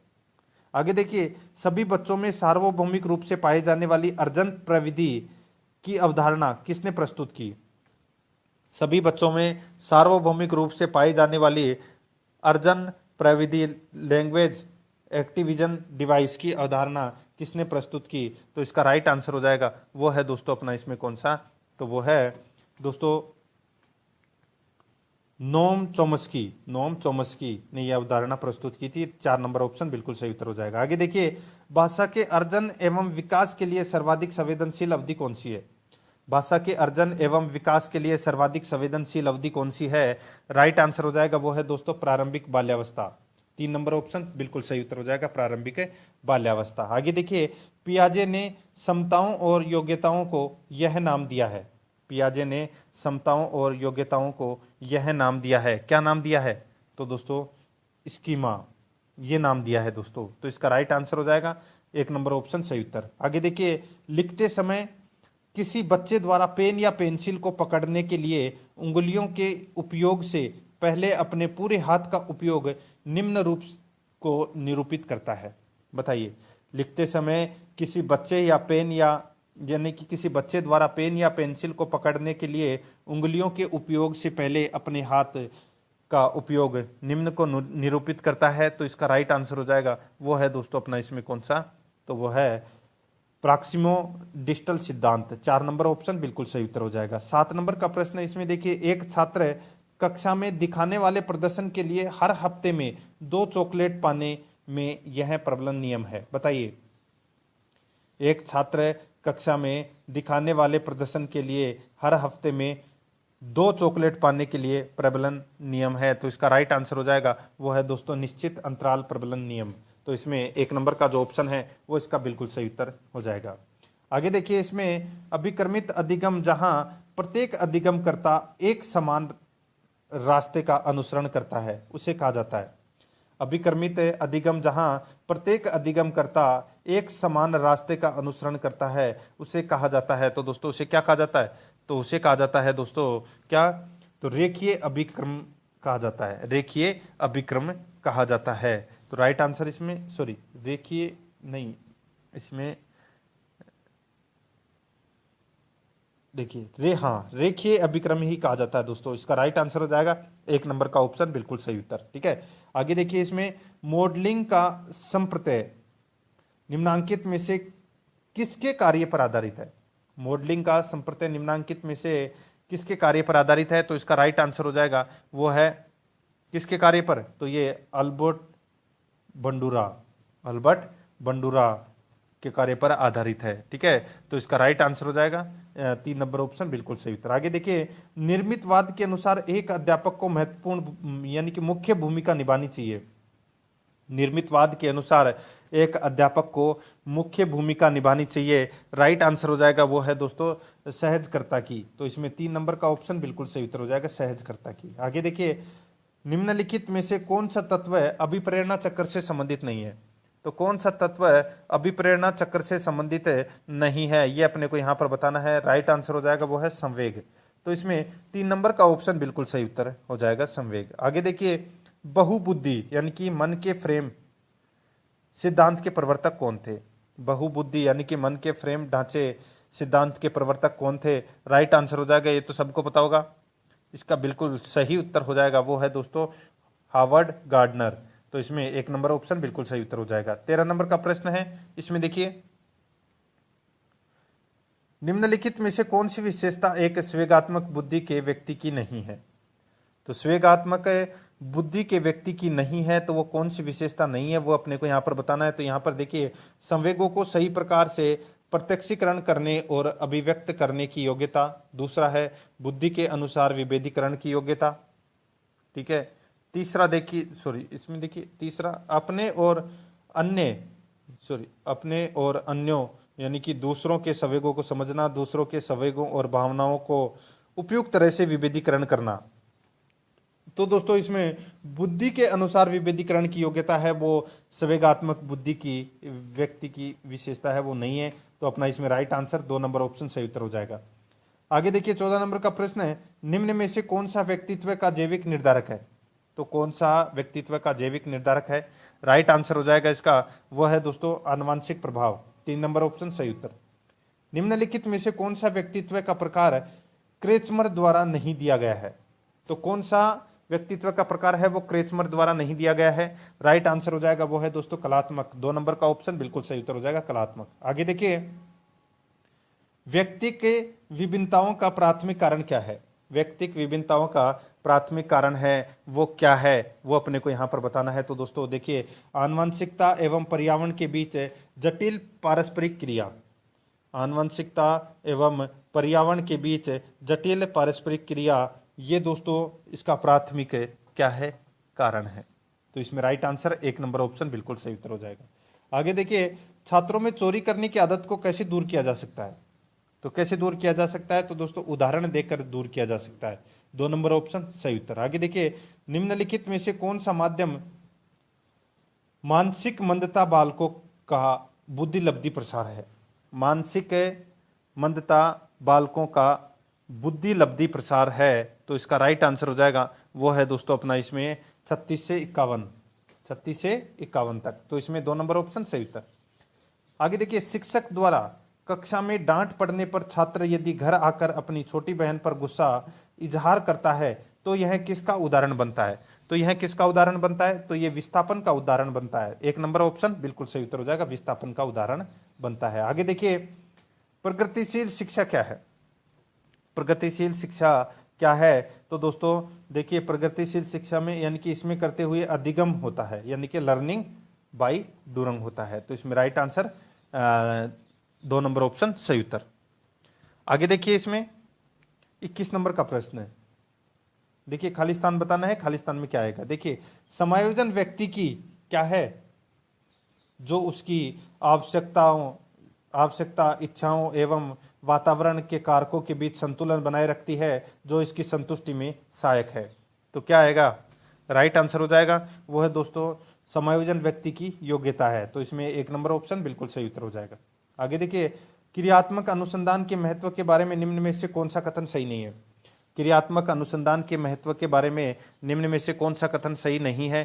आगे देखिए सभी बच्चों में सार्वभौमिक रूप से पाए जाने वाली अर्जन प्रविधि की अवधारणा किसने प्रस्तुत की? सभी बच्चों में सार्वभौमिक रूप से पाई जाने वाली अर्जन प्रविधि लैंग्वेज एक्टिविजन डिवाइस की अवधारणा किसने प्रस्तुत की? तो इसका राइट आंसर हो जाएगा वो है दोस्तों अपना इसमें कौन सा, तो वो है दोस्तों नोम चोम्स्की ने यह अवधारणा प्रस्तुत की थी। 4 नंबर ऑप्शन बिल्कुल सही उत्तर हो जाएगा। आगे देखिए भाषा के अर्जन एवं विकास के लिए सर्वाधिक संवेदनशील अवधि कौन सी है? भाषा के अर्जन एवं विकास के लिए सर्वाधिक संवेदनशील अवधि कौन सी है? राइट आंसर हो जाएगा वो है दोस्तों प्रारंभिक बाल्यावस्था। 3 नंबर ऑप्शन बिल्कुल सही उत्तर हो जाएगा, प्रारंभिक बाल्यावस्था। आगे देखिए, पियाजे ने समताओं और योग्यताओं को यह नाम दिया है। पियाजे ने समताओं और योग्यताओं को यह नाम दिया है। क्या नाम दिया है? तो दोस्तों स्कीमा, ये नाम दिया है दोस्तों। तो इसका राइट आंसर हो जाएगा 1 नंबर ऑप्शन सही उत्तर। आगे देखिए, लिखते समय किसी बच्चे द्वारा पेन या पेंसिल को पकड़ने के लिए उंगलियों के उपयोग से पहले अपने पूरे हाथ का उपयोग निम्न रूप को निरूपित करता है। बताइए, लिखते समय किसी बच्चे या पेन या यानी कि किसी बच्चे द्वारा पेन या पेंसिल को पकड़ने के लिए उंगलियों के उपयोग से पहले अपने हाथ का उपयोग निम्न को निरूपित करता है। तो इसका राइट आंसर हो जाएगा, वो है दोस्तों अपना इसमें कौन सा? तो वो है प्रॉक्सिमो डिस्टल सिद्धांत। 4 नंबर ऑप्शन बिल्कुल सही उत्तर हो जाएगा। 7 नंबर का प्रश्न है, इसमें देखिए, एक छात्र कक्षा में दिखाने वाले प्रदर्शन के लिए हर हफ्ते में 2 चॉकलेट पाने में यह प्रबलन नियम है। बताइए, एक छात्र कक्षा में दिखाने वाले प्रदर्शन के लिए हर हफ्ते में 2 चॉकलेट पाने के लिए प्रबलन नियम है। तो इसका राइट आंसर हो जाएगा, वो है दोस्तों निश्चित अंतराल प्रबलन नियम। तो इसमें 1 नंबर का जो ऑप्शन है वो इसका बिल्कुल सही उत्तर हो जाएगा। आगे देखिए, इसमें अभिक्रमित अधिगम जहां प्रत्येक अधिगमकर्ता एक समान रास्ते का अनुसरण करता है उसे कहा जाता है। अभिक्रमित अधिगम जहां प्रत्येक अधिगमकर्ता एक समान रास्ते का अनुसरण करता है उसे कहा जाता है। तो दोस्तों उसे क्या कहा जाता है? तो उसे कहा जाता है दोस्तों क्या? तो रेखीय अभिक्रम कहा जाता है। रेखीय अभिक्रम कहा जाता है। तो राइट आंसर इसमें, सॉरी रेखीय नहीं, इसमें देखिए रेखीय अभिक्रम ही कहा जाता है दोस्तों। इसका राइट आंसर हो जाएगा 1 नंबर का ऑप्शन बिल्कुल सही उत्तर। ठीक है, आगे देखिए, इसमें मॉडलिंग का संप्रत्यय निम्नांकित में से किसके कार्य पर आधारित है? मॉडलिंग का संप्रत्यय निम्नांकित में से किसके कार्य पर आधारित है? तो इसका राइट आंसर हो जाएगा, वो है किसके कार्य पर? तो ये अल्बर्ट बंडूरा के कार्य पर आधारित है। ठीक है, तो इसका राइट आंसर हो जाएगा 3 नंबर ऑप्शन बिल्कुल सही उत्तर। आगे देखिए, निर्मितवाद के अनुसार एक अध्यापक को महत्वपूर्ण यानी कि मुख्य भूमिका निभानी चाहिए। निर्मितवाद के अनुसार एक अध्यापक को मुख्य भूमिका निभानी चाहिए। राइट आंसर हो जाएगा, वो है दोस्तों सहजकर्ता की। तो इसमें 3 नंबर का ऑप्शन बिल्कुल सही उत्तर हो जाएगा, सहजकर्ता की। आगे देखिए, निम्नलिखित में से कौन सा तत्व अभिप्रेरणा चक्र से संबंधित नहीं है? तो कौन सा तत्व अभिप्रेरणा चक्र से संबंधित नहीं है, ये अपने को यहां पर बताना है। राइट आंसर हो जाएगा, वो है संवेग। तो इसमें 3 नंबर का ऑप्शन बिल्कुल सही उत्तर हो जाएगा, संवेग। आगे देखिए, बहुबुद्धि यानी कि मन के फ्रेम सिद्धांत के प्रवर्तक कौन थे? बहुबुद्धि यानी कि मन के फ्रेम ढांचे सिद्धांत के प्रवर्तक कौन थे? राइट आंसर हो जाएगा, ये तो सबको पता होगा, इसका बिल्कुल सही उत्तर हो जाएगा, वो है दोस्तों हार्वर्ड गार्डनर। तो इसमें 1 नंबर ऑप्शन बिल्कुल सही उत्तर हो जाएगा। 13 नंबर का प्रश्न है, इसमें देखिए, निम्नलिखित में से कौन सी विशेषता एक स्वेगात्मक बुद्धि के व्यक्ति की नहीं है? तो स्वेगात्मक बुद्धि के व्यक्ति की नहीं है, तो वो कौन सी विशेषता नहीं है वो अपने को यहाँ पर बताना है। तो यहाँ पर देखिए, संवेगों को सही प्रकार से प्रत्यक्षीकरण करने और अभिव्यक्त करने की योग्यता। दूसरा है बुद्धि के अनुसार विभेदीकरण की योग्यता। ठीक है, तीसरा देखिए, सॉरी इसमें देखिए, तीसरा अपने और अन्यों यानी कि दूसरों के संवेगों को समझना, दूसरों के संवेगों और भावनाओं को उपयुक्त तरह से विभेदीकरण करना। तो दोस्तों इसमें बुद्धि के अनुसार विभेदीकरण की योग्यता है, वो संवेगात्मक बुद्धि की व्यक्ति की विशेषता है, वो नहीं है। तो अपना इसमें राइट आंसर 2 नंबर ऑप्शन सही उत्तर हो जाएगा। आगे देखिए, 14 नंबर का प्रश्न है, निम्न में से कौन सा व्यक्तित्व का जैविक निर्धारक है? तो कौन सा व्यक्तित्व का जैविक निर्धारक है? राइट आंसर हो जाएगा इसका, वह है दोस्तों आनुवांशिक प्रभाव। 3 नंबर ऑप्शन सही उत्तर। निम्नलिखित में से कौन सा व्यक्तित्व का प्रकार क्रेचमर द्वारा नहीं दिया गया है? तो कौन सा व्यक्तित्व का प्रकार है वो क्रेचमर द्वारा नहीं दिया गया है? राइट आंसर हो जाएगा, वो है दोस्तों कलात्मक। 2 नंबर का ऑप्शन बिल्कुल सही उत्तर हो जाएगा, कलात्मक। आगे देखिए, व्यक्ति के विभिन्नताओं का प्राथमिक कारण क्या है? व्यक्तिक विभिन्नताओं का प्राथमिक कारण है वो क्या है, वो अपने को यहाँ पर बताना है। तो दोस्तों देखिए, आनुवंशिकता एवं पर्यावरण के बीच जटिल पारस्परिक क्रिया। आनुवंशिकता एवं पर्यावरण के बीच जटिल पारस्परिक क्रिया, ये दोस्तों इसका प्राथमिक क्या है? कारण है। तो इसमें राइट आंसर 1 नंबर ऑप्शन बिल्कुल सही उत्तर हो जाएगा। आगे देखिए, छात्रों में चोरी करने की आदत को कैसे दूर किया जा सकता है? तो कैसे दूर किया जा सकता है? तो दोस्तों उदाहरण देकर दूर किया जा सकता है। 2 नंबर ऑप्शन सही उत्तर। आगे देखिए, निम्नलिखित में से कौन सा माध्यम मानसिक मंदता बालकों का बुद्धि लब्धि प्रसार है? मानसिक मंदता बालकों का बुद्धि लब्धि प्रसार है, तो इसका राइट आंसर हो जाएगा वो है दोस्तों अपना इसमें 36 से 51, 36 से 51 तक। तो इसमें 2 नंबर ऑप्शन सही उत्तर। आगे देखिए, शिक्षक द्वारा कक्षा में डांट पड़ने पर छात्र यदि घर आकर अपनी छोटी बहन पर गुस्सा इजहार करता है तो यह किसका उदाहरण बनता है? तो यह किसका उदाहरण बनता है? तो यह विस्थापन का उदाहरण बनता है। 1 नंबर ऑप्शन बिल्कुल सही उत्तर हो जाएगा, विस्थापन का उदाहरण बनता है। आगे देखिए, प्रगतिशील शिक्षा क्या है? प्रगतिशील शिक्षा क्या है? तो दोस्तों देखिए, प्रगतिशील शिक्षा में यानी कि इसमें करते हुए अधिगम होता है, यानी कि लर्निंग बाय डूइंग होता है। तो इसमें राइट आंसर 2 नंबर ऑप्शन सही उत्तर। आगे देखिए, इसमें 21 नंबर का प्रश्न है। देखिए, खालिस्तान बताना है, खालिस्तान में क्या आएगा? देखिए, समायोजन व्यक्ति की क्या है? जो उसकी आवश्यकता, इच्छाओं एवं वातावरण के कारकों के बीच संतुलन बनाए रखती है, जो इसकी संतुष्टि में सहायक है। तो क्या आएगा? राइट आंसर हो जाएगा वो है दोस्तों समायोजन व्यक्ति की योग्यता है। तो इसमें 1 नंबर ऑप्शन बिल्कुल सही उत्तर हो जाएगा। आगे देखिए, क्रियात्मक अनुसंधान के महत्व के बारे में निम्न में से कौन सा कथन सही नहीं है? क्रियात्मक अनुसंधान के महत्व के बारे में निम्न में से कौन सा कथन सही नहीं है?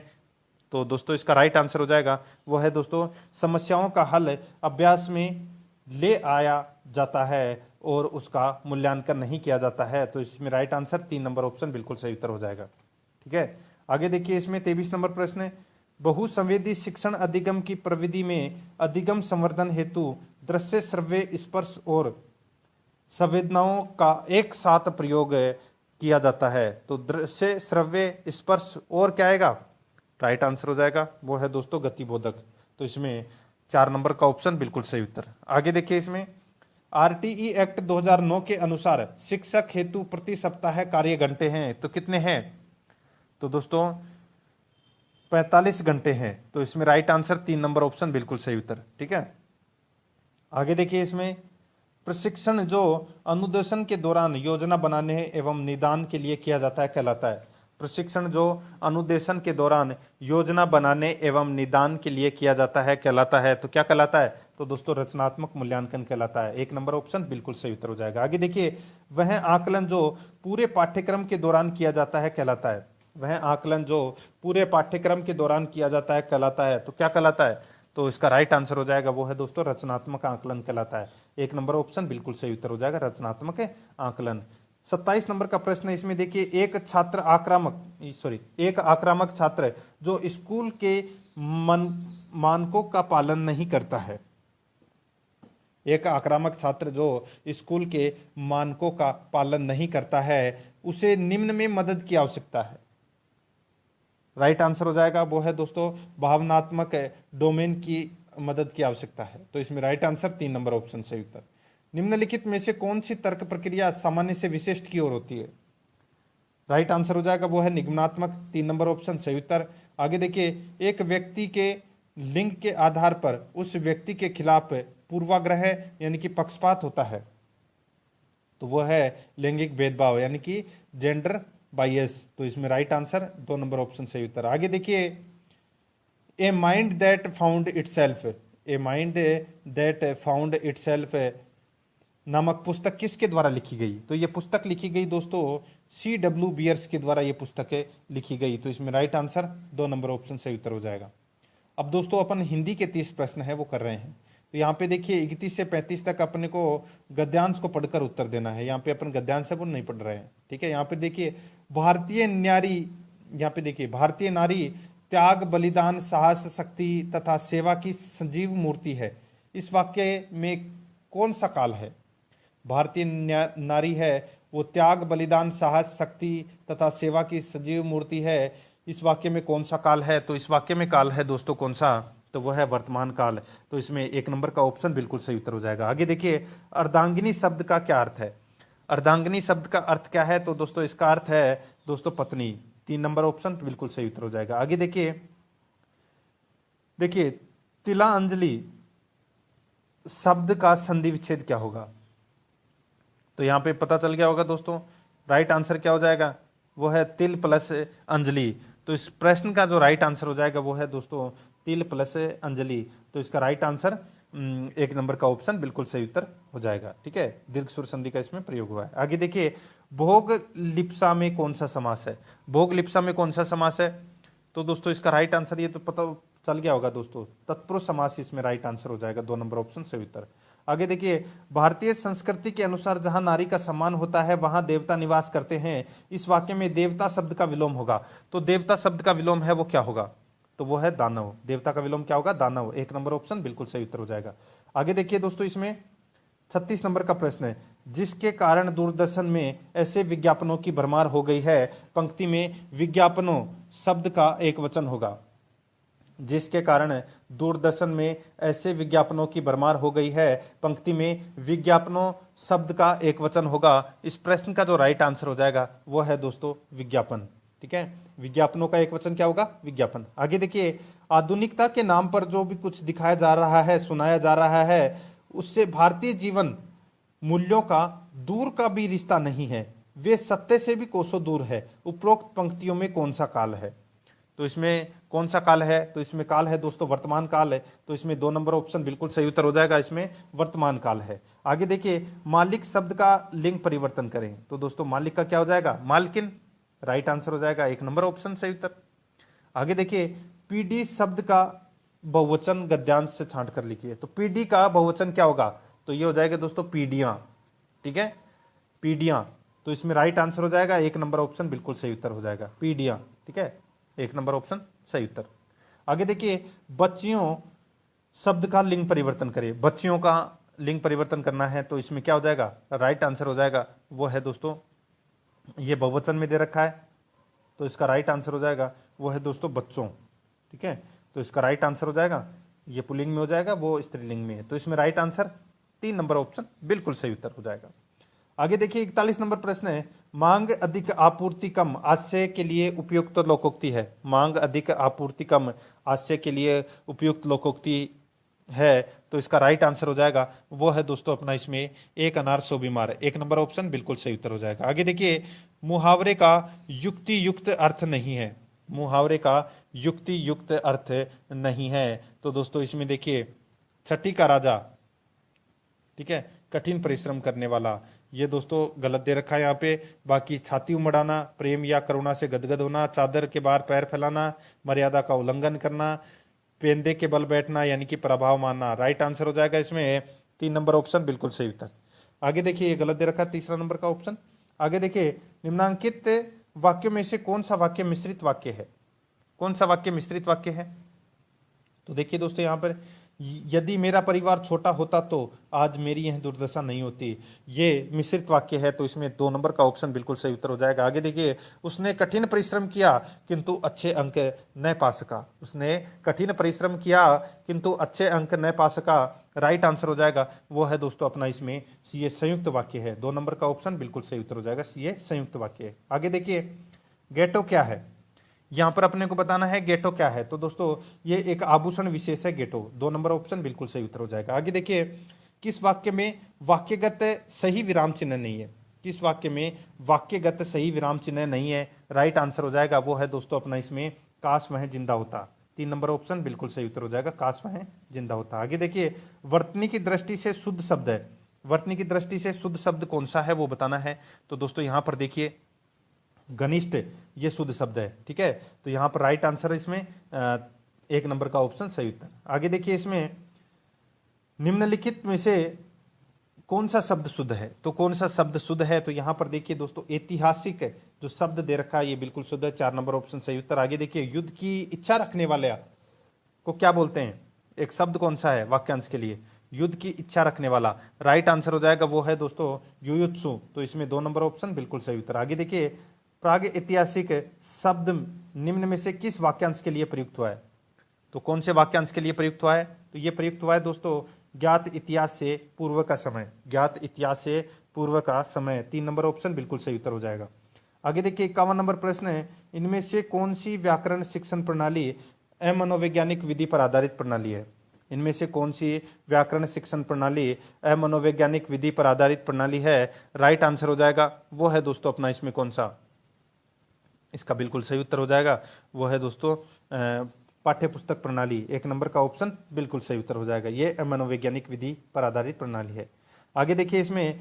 तो दोस्तों इसका राइट आंसर हो जाएगा वो है दोस्तों समस्याओं का हल अभ्यास में ले आया जाता है और उसका मूल्यांकन नहीं किया जाता है। तो इसमें राइट आंसर 3 नंबर ऑप्शन बिल्कुल सही उत्तर हो जाएगा। ठीक है, आगे देखिए, इसमें 23 नंबर प्रश्न है। बहुसंवेदी शिक्षण अधिगम की प्रविधि में अधिगम संवर्धन हेतु दृश्य, श्रव्य, स्पर्श और संवेदनाओं का एक साथ प्रयोग किया जाता है। तो दृश्य, श्रव्य, स्पर्श और क्या आएगा? राइट आंसर हो जाएगा वो है दोस्तों गतिबोधक। तो इसमें 4 नंबर का ऑप्शन बिल्कुल सही उत्तर। आगे देखिए, इसमें आरटीई एक्ट 2009 के अनुसार शिक्षक हेतु प्रति सप्ताह कार्य घंटे हैं, तो कितने हैं? तो दोस्तों 45 घंटे हैं। तो इसमें राइट आंसर 3 नंबर ऑप्शन बिल्कुल सही उत्तर। ठीक है, आगे देखिए, इसमें प्रशिक्षण जो अनुदेशन के दौरान योजना बनाने एवं निदान के लिए किया जाता है कहलाता है। प्रशिक्षण जो अनुदेशन के दौरान योजना बनाने एवं निदान के लिए किया जाता है कहलाता है। तो क्या कहलाता है? तो दोस्तों रचनात्मक मूल्यांकन कहलाता है। 1 नंबर ऑप्शन बिल्कुल सही उत्तर हो जाएगा। आगे देखिए, वह आकलन जो पूरे पाठ्यक्रम के दौरान किया जाता है कहलाता है। वह आकलन जो पूरे पाठ्यक्रम के दौरान किया जाता है कहलाता है। तो क्या कहलाता है? तो इसका राइट आंसर हो जाएगा वो है दोस्तों रचनात्मक आकलन कहलाता है। 1 नंबर ऑप्शन बिल्कुल सही उत्तर हो जाएगा, रचनात्मक आकलन। 27 नंबर का प्रश्न है, इसमें देखिए, एक आक्रामक छात्र जो स्कूल के मानकों का पालन नहीं करता है। एक आक्रामक छात्र जो स्कूल के मानकों का पालन नहीं करता है, उसे निम्न में मदद की आवश्यकता है। राइट आंसर हो जाएगा वो है दोस्तों भावनात्मक डोमेन की मदद की आवश्यकता है। तो इसमें राइट आंसर 3 नंबर ऑप्शन सही उत्तर। निम्नलिखित में से कौन सी तर्क प्रक्रिया सामान्य से विशिष्ट की ओर होती है? राइट आंसर हो जाएगा वो है निगमनात्मक, 3 नंबर ऑप्शन सही उत्तर। आगे देखिए, एक व्यक्ति के लिंग के आधार पर उस व्यक्ति के खिलाफ पूर्वाग्रह यानी कि पक्षपात होता है, तो वो है लैंगिक भेदभाव यानी कि जेंडर बायस। तो इसमें राइट आंसर 2 नंबर ऑप्शन सही उत्तर। आगे देखिए, a mind that found itself नामक पुस्तक किसके द्वारा लिखी गई? तो ये पुस्तक लिखी गई दोस्तों C.W. बियर्स के द्वारा ये पुस्तक लिखी गई। तो इसमें राइट आंसर 2 नंबर ऑप्शन सही उत्तर हो जाएगा। अब दोस्तों अपन हिंदी के 30 प्रश्न है वो कर रहे हैं। तो यहाँ पे देखिए 31 से 35 तक अपने को गद्यांश को पढ़कर उत्तर देना है। यहाँ पे अपन गद्यांश है वो नहीं पढ़ रहे हैं। ठीक है, यहाँ पे देखिए भारतीय नारी त्याग, बलिदान, साहस, शक्ति तथा सेवा की संजीव मूर्ति है। इस वाक्य में कौन सा काल है? भारतीय नारी है वो त्याग, बलिदान, साहस, शक्ति तथा सेवा की सजीव मूर्ति है। इस वाक्य में कौन सा काल है? तो इस वाक्य में काल है दोस्तों कौन सा? तो वह है वर्तमान काल। तो इसमें 1 नंबर का ऑप्शन बिल्कुल सही उत्तर हो जाएगा। आगे देखिए, अर्धांगिनी शब्द का क्या अर्थ है? अर्धांगिनी शब्द का अर्थ क्या है? तो दोस्तों इसका अर्थ है दोस्तों पत्नी। 3 नंबर ऑप्शन बिल्कुल सही उत्तर हो जाएगा। आगे देखिए, देखिए तिलांजलि शब्द का संधि विच्छेद क्या होगा, तो यहां पे पता चल गया होगा दोस्तों। राइट आंसर क्या हो जाएगा, वो है तिल प्लस अंजलि। तो इस प्रश्न का जो राइट आंसर हो जाएगा वो है दोस्तों तिल प्लस अंजलि। तो इसका राइट आंसर 1 नंबर का ऑप्शन बिल्कुल सही उत्तर हो जाएगा। ठीक है, दीर्घ सुर संधि का इसमें प्रयोग हुआ है। आगे देखिए भोग लिप्सा में कौन सा समास है, भोग लिप्सा में कौन सा समास है, तो दोस्तों इसका राइट आंसर ये तो पता चल गया होगा दोस्तों, तत्पुरुष समास इसमें राइट आंसर हो जाएगा, 2 नंबर ऑप्शन सही उत्तर। आगे देखिए भारतीय संस्कृति के अनुसार जहां नारी का सम्मान होता है वहां देवता निवास करते हैं, इस वाक्य में देवता शब्द का विलोम होगा, तो देवता शब्द का विलोम है वो क्या होगा, तो वो है दानव। देवता का विलोम क्या होगा, दानव। 1 नंबर ऑप्शन बिल्कुल सही उत्तर हो जाएगा। आगे देखिए दोस्तों इसमें 36 नंबर का प्रश्न है, जिसके कारण दूरदर्शन में ऐसे विज्ञापनों की भरमार हो गई है, पंक्ति में विज्ञापनों शब्द का एक वचन होगा। जिसके कारण दूरदर्शन में ऐसे विज्ञापनों की भरमार हो गई है, पंक्ति में विज्ञापनों शब्द का एक वचन होगा। इस प्रश्न का जो राइट आंसर हो जाएगा वो है दोस्तों विज्ञापन। ठीक है, विज्ञापनों का एक वचन क्या होगा, विज्ञापन। आगे देखिए आधुनिकता के नाम पर जो भी कुछ दिखाया जा रहा है, सुनाया जा रहा है, उससे भारतीय जीवन मूल्यों का दूर का भी रिश्ता नहीं है, वे सत्य से भी कोसों दूर है। उपरोक्त पंक्तियों में कौन सा काल है, तो इसमें कौन सा काल है, तो इसमें काल है दोस्तों वर्तमान काल है, तो इसमें 2 नंबर ऑप्शन बिल्कुल सही उत्तर हो जाएगा, इसमें वर्तमान काल है। आगे देखिए मालिक शब्द का लिंग परिवर्तन करें, तो दोस्तों मालिक का क्या हो जाएगा, मालकिन। राइट आंसर हो जाएगा 1 नंबर ऑप्शन सही उत्तर। आगे देखिए पीडी शब्द का बहुवचन गद्यांश से छांट कर लिखिए, तो पीडी का बहुवचन क्या होगा, तो ये हो जाएगा दोस्तों पीढ़ियां। ठीक है, पीढ़ियां, तो इसमें राइट आंसर हो जाएगा 1 नंबर ऑप्शन बिल्कुल सही उत्तर हो जाएगा, पीढ़ियां। ठीक है, 1 नंबर ऑप्शन सही उत्तर। आगे देखिए बच्चियों शब्द का लिंग परिवर्तन करें, बच्चियों का लिंग परिवर्तन करना है, तो इसमें क्या हो जाएगा, राइट आंसर हो जाएगा वो है दोस्तों, ये बहुवचन में दे रखा है, तो इसका राइट आंसर हो जाएगा वो है दोस्तों बच्चों। ठीक है, तो इसका राइट आंसर हो जाएगा, ये पुल्लिंग में हो जाएगा, वो स्त्रीलिंग में है, तो इसमें राइट आंसर 3 नंबर ऑप्शन बिल्कुल सही उत्तर हो जाएगा। आगे देखिए 41 नंबर प्रश्न है, मांग अधिक आपूर्ति कम आशय के लिए उपयुक्त लोकोक्ति है। मांग अधिक आपूर्ति कम आशय के लिए उपयुक्त लोकोक्ति है, तो इसका राइट आंसर हो जाएगा वो है दोस्तों अपना इसमें एक अनार 100 बीमार। 1 नंबर ऑप्शन बिल्कुल सही उत्तर हो जाएगा। आगे देखिए मुहावरे का युक्ति युक्त अर्थ नहीं है, मुहावरे का युक्ति युक्त अर्थ नहीं है, तो दोस्तों इसमें देखिए छठी का राजा, ठीक है, कठिन परिश्रम करने वाला, ये दोस्तों गलत दे रखा है यहाँ पे। बाकी छाती उमड़ाना, प्रेम या करुणा से गदगद होना, चादर के बाहर पैर फैलाना, मर्यादा का उल्लंघन करना, पेंदे के बल बैठना यानी कि प्रभाव मानना। राइट आंसर हो जाएगा इसमें 3 नंबर ऑप्शन बिल्कुल सही उत्तर। आगे देखिए ये गलत दे रखा है 3 नंबर का ऑप्शन। आगे देखिए निम्नांकित वाक्यों में से कौन सा वाक्य मिश्रित वाक्य है, कौन सा वाक्य मिश्रित वाक्य है, तो देखिए दोस्तों यहाँ पर यदि मेरा परिवार छोटा होता तो आज मेरी यह दुर्दशा नहीं होती, ये मिश्रित वाक्य है, तो इसमें 2 नंबर का ऑप्शन बिल्कुल सही उत्तर हो जाएगा। आगे देखिए उसने कठिन परिश्रम किया किंतु अच्छे अंक न पा सका, उसने कठिन परिश्रम किया किंतु अच्छे अंक न पा सका। राइट आंसर हो जाएगा वो है दोस्तों अपना इसमें ये संयुक्त वाक्य है, 2 नंबर का ऑप्शन बिल्कुल सही उत्तर हो जाएगा, ये संयुक्त वाक्य है। आगे देखिए गेटो क्या है, यहां पर अपने को बताना है गेटो क्या है, तो दोस्तों ये एक आभूषण विशेष है गेटो, 2 नंबर ऑप्शन बिल्कुल सही उत्तर हो जाएगा। आगे देखिए किस वाक्य में वाक्यगत सही विराम चिन्ह नहीं है, किस वाक्य में वाक्यगत सही विराम चिन्ह नहीं है, राइट आंसर हो जाएगा वो है दोस्तों अपना इसमें काश वह जिंदा होता, 3 नंबर ऑप्शन बिल्कुल सही उत्तर हो जाएगा, काश वह जिंदा होता। आगे देखिए वर्तनी की दृष्टि से शुद्ध शब्द है, वर्तनी की दृष्टि से शुद्ध शब्द कौन सा है वो बताना है, तो दोस्तों यहां पर देखिए घनिष्ठ ये शुद्ध शब्द है। ठीक है, तो यहां पर राइट आंसर है इसमें 1 नंबर का ऑप्शन सही उत्तर। आगे देखिए इसमें निम्नलिखित में से कौन सा शब्द शुद्ध है, तो कौन सा शब्द शुद्ध है, तो यहां पर देखिए दोस्तों ऐतिहासिक जो शब्द दे रखा है ये बिल्कुल शुद्ध है, 4 नंबर ऑप्शन सही उत्तर। आगे देखिए युद्ध की इच्छा रखने वाले को क्या बोलते हैं, एक शब्द कौन सा है वाक्यांश के लिए, युद्ध की इच्छा रखने वाला, राइट आंसर हो जाएगा वो है दोस्तों युयुत्सु, तो इसमें 2 नंबर ऑप्शन बिल्कुल सही उत्तर। आगे देखिए प्राग ऐतिहासिक शब्द निम्न में से किस वाक्यांश के लिए प्रयुक्त हुआ है, तो कौन से वाक्यांश के लिए प्रयुक्त हुआ है, तो ये प्रयुक्त हुआ है दोस्तों ज्ञात इतिहास से पूर्व का समय, ज्ञात इतिहास से पूर्व का समय, 3 नंबर ऑप्शन बिल्कुल सही उत्तर हो जाएगा। आगे देखिए 51 नंबर प्रश्न है, इनमें से कौन सी व्याकरण शिक्षण प्रणाली अमनोवैज्ञानिक विधि पर आधारित प्रणाली है? इनमें से कौन सी व्याकरण शिक्षण प्रणाली अमनोवैज्ञानिक विधि पर आधारित प्रणाली है? राइट आंसर हो जाएगा वो है दोस्तों अपना इसमें कौन सा, इसका बिल्कुल सही उत्तर हो जाएगा वो है दोस्तों पाठ्य पुस्तक प्रणाली। एक नंबर का ऑप्शन बिल्कुल सही उत्तर हो जाएगा, ये मनोवैज्ञानिक विधि पर आधारित प्रणाली है। आगे देखिए, इसमें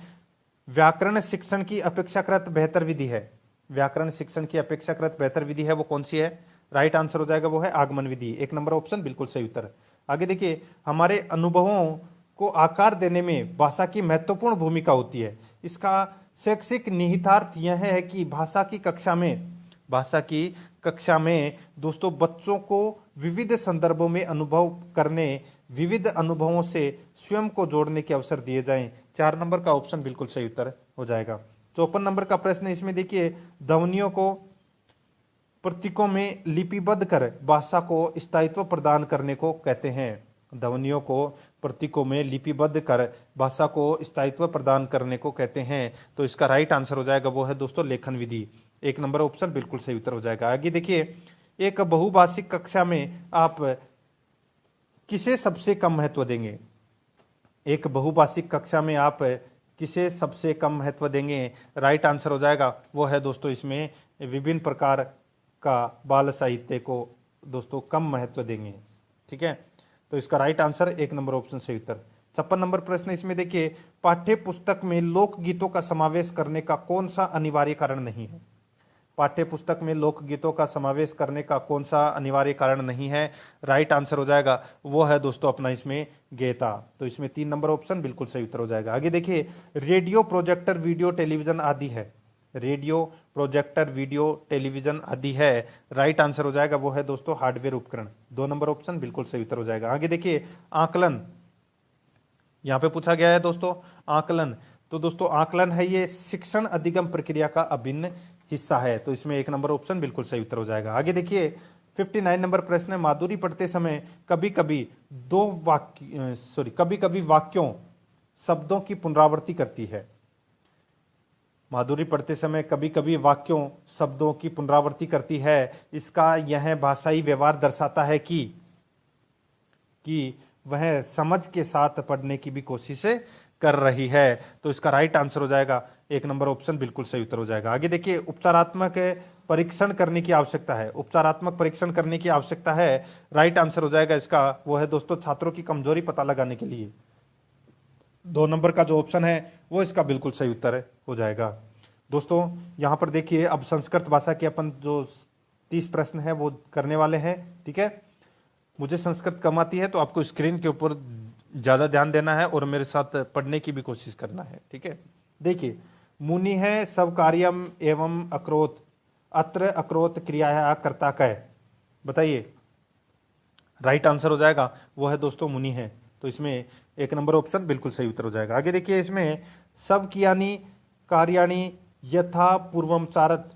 व्याकरण शिक्षण की अपेक्षाकृत बेहतर विधि है, व्याकरण शिक्षण की अपेक्षाकृत बेहतर विधि है वो कौन सी है? राइट आंसर हो जाएगा वो है आगमन विधि। एक नंबर ऑप्शन बिल्कुल सही उत्तर। आगे देखिए, हमारे अनुभवों को आकार देने में भाषा की महत्वपूर्ण भूमिका होती है। इसका शैक्षिक निहितार्थ यह है कि भाषा की कक्षा में दोस्तों बच्चों को विविध संदर्भों में अनुभव करने, विविध अनुभवों से स्वयं को जोड़ने के अवसर दिए जाएं। 4 नंबर का ऑप्शन बिल्कुल सही उत्तर हो जाएगा। 54 नंबर का प्रश्न इसमें देखिए, ध्वनियों को प्रतीकों में लिपिबद्ध कर भाषा को स्थायित्व प्रदान करने को कहते हैं। ध्वनियों को प्रतीकों में लिपिबद्ध कर भाषा को स्थायित्व प्रदान करने को कहते हैं। तो इसका राइट आंसर हो जाएगा वो है दोस्तों लेखन विधि। एक नंबर ऑप्शन बिल्कुल सही उत्तर हो जाएगा। आगे देखिए, एक बहुभाषिक कक्षा में आप किसे सबसे कम महत्व देंगे? एक बहुभाषिक कक्षा में आप किसे सबसे कम महत्व देंगे? राइट आंसर हो जाएगा वो है दोस्तों इसमें विभिन्न प्रकार का बाल साहित्य को दोस्तों कम महत्व देंगे। ठीक है, तो इसका राइट आंसर एक नंबर ऑप्शन सही उत्तर। 56 नंबर प्रश्न इसमें देखिए, पाठ्य पुस्तक में लोकगीतों का समावेश करने का कौन सा अनिवार्य कारण नहीं है? पाठ्य पुस्तक में लोकगीतों का समावेश करने का कौन सा अनिवार्य कारण नहीं है? राइट आंसर हो जाएगा वो है दोस्तों अपना इसमें गीता। तो इसमें 3 नंबर ऑप्शन बिल्कुल सही उत्तर हो जाएगा। आगे देखिए, रेडियो, प्रोजेक्टर, वीडियो, टेलीविजन आदि है। रेडियो, प्रोजेक्टर, वीडियो, टेलीविजन आदि है। राइट आंसर हो जाएगा वो है दोस्तों हार्डवेयर उपकरण। 2 नंबर ऑप्शन बिल्कुल सही उत्तर हो जाएगा। आगे देखिए, आकलन यहां पे पूछा गया है दोस्तों, आकलन। तो दोस्तों आकलन है ये शिक्षण अधिगम प्रक्रिया का अभिन्न हिस्सा है। तो इसमें 1 नंबर ऑप्शन बिल्कुल सही उत्तर हो जाएगा। आगे देखिए, 59 नंबर प्रश्न है, माधुरी पढ़ते समय कभी कभी वाक्यों शब्दों की पुनरावृत्ति करती है। माधुरी पढ़ते समय कभी कभी वाक्यों शब्दों की पुनरावृत्ति करती है। इसका यह भाषाई व्यवहार दर्शाता है कि वह समझ के साथ पढ़ने की भी कोशिश कर रही है। तो इसका राइट आंसर हो जाएगा 1 नंबर ऑप्शन बिल्कुल सही उत्तर हो जाएगा। आगे देखिए, उपचारात्मक परीक्षण करने की आवश्यकता है। उपचारात्मक परीक्षण करने की आवश्यकता है। राइट आंसर हो जाएगा इसका वो है दोस्तों छात्रों की कमजोरी पता लगाने के लिए। 2 नंबर का जो ऑप्शन है वो इसका बिल्कुल सही उत्तर हो जाएगा। दोस्तों यहां पर देखिए, अब संस्कृत भाषा के अपन जो 30 प्रश्न है वो करने वाले हैं। ठीक है, मुझे संस्कृत कम आती है तो आपको स्क्रीन के ऊपर ज्यादा ध्यान देना है और मेरे साथ पढ़ने की भी कोशिश करना है। ठीक है, देखिए, मुनि है सब कार्यम एवं अक्रोत, अत्र अक्रोत क्रिया कर्ता कह। बताइए, राइट आंसर हो जाएगा वो है दोस्तों मुनि है। तो इसमें 1 नंबर ऑप्शन बिल्कुल सही उत्तर हो जाएगा। आगे देखिए, इसमें सब कियानी कार्याणी यथा पूर्वम चारत,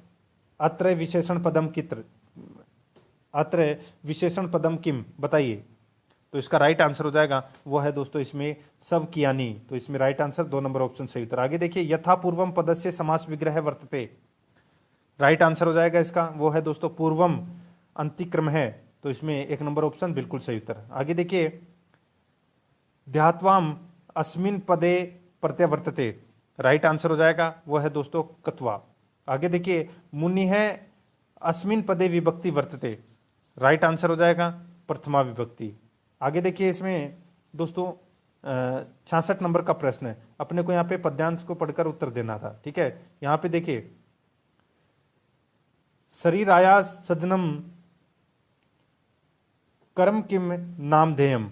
अत्र विशेषण पदम कित्र, अत्र विशेषण पदम किम। बताइए, तो इसका राइट आंसर हो जाएगा वो है दोस्तों इसमें सब कियानी। तो इसमें राइट आंसर 2 नंबर ऑप्शन सही उत्तर। आगे देखिए, यथा पूर्वम पदस्य समास विग्रह वर्तते। राइट आंसर हो जाएगा इसका वो है दोस्तों पूर्वम अंतिक्रम है। तो इसमें 1 नंबर ऑप्शन बिल्कुल सही उत्तर। आगे देखिए, ध्यात्वाम अस्मिन पदे प्रत्यवर्तते। राइट आंसर हो जाएगा वो है दोस्तों कत्वा। आगे देखिए, मुनि है अस्मिन पदे विभक्ति वर्तते। राइट आंसर हो जाएगा प्रथमा विभक्ति। आगे देखिए, इसमें दोस्तों 66 नंबर का प्रश्न है, अपने को यहाँ पे पद्यांश को पढ़कर उत्तर देना था। ठीक है, यहाँ पे देखिए, शरीर आया सजनम कर्म किम नामधेयम।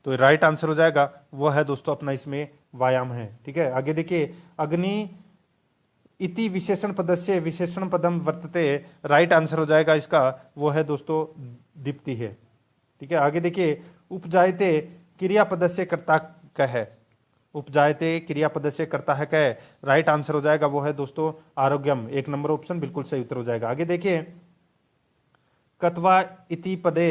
तो राइट आंसर हो जाएगा वो है दोस्तों अपना इसमें व्यायाम है। ठीक है, आगे देखिए, अग्नि इति विशेषण पदस्य विशेषण पदम वर्तते। राइट आंसर हो जाएगा इसका वो है दोस्तों दीप्ति है। ठीक है, आगे देखिए, उपजायते क्रियापद से कर्ता कह। उपजायते क्रियापद से कर्ता है कह। राइट आंसर हो जाएगा वो है दोस्तों आरोग्यम। 1 नंबर ऑप्शन बिल्कुल सही उत्तर हो जाएगा। आगे देखिए, कत्वा इति पदे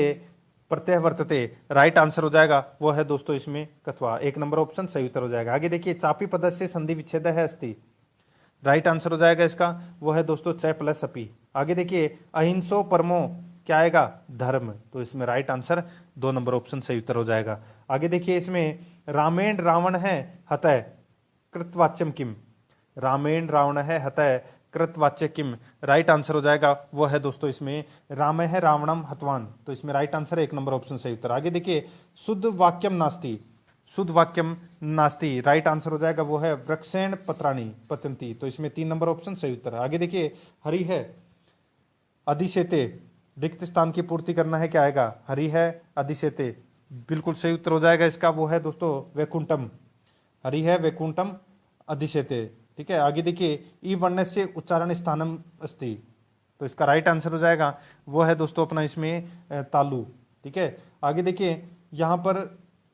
प्रत्यय वर्तते। राइट आंसर हो जाएगा वो है दोस्तों इसमें कत्वा। 1 नंबर ऑप्शन सही उत्तर हो जाएगा। आगे देखिए, चापी पद से संधि विच्छेद है अस्ति। राइट आंसर हो जाएगा इसका वो है दोस्तों च प्लस अपी। आगे देखिए, अहिंसो परमो क्या आएगा, धर्म। तो इसमें राइट आंसर 2 नंबर ऑप्शन सही उत्तर हो जाएगा। आगे देखिए, इसमें रामेण रावण है हतः कृतवाच्यम किम। रामेण रावण है हतः कृतवाच्य किम, राइट आंसर हो जाएगा वो है दोस्तों इसमें राम है रावणम हतवान। तो इसमें राइट आंसर है 1 नंबर ऑप्शन सही उत्तर। आगे देखिए, शुद्ध वाक्यम नास्ति, शुद्ध वाक्यम नास्ति, राइट आंसर हो जाएगा वो है वृक्षेण पत्राणि पतंती। तो इसमें 3 नंबर ऑप्शन सही उत्तर है। आगे देखिए, हरि है अधिशेते, रिक्त स्थान की पूर्ति करना है, क्या आएगा, हरि है अधिशेते, बिल्कुल सही उत्तर हो जाएगा इसका वो है दोस्तों वैकुंठम। हरि है वैकुंठम अधिशेते, ठीक है। आगे देखिए, ई वर्ण से उच्चारण स्थानम अस्ति। तो इसका राइट आंसर हो जाएगा वो है दोस्तों अपना इसमें तालु, ठीक है। आगे देखिए, यहां पर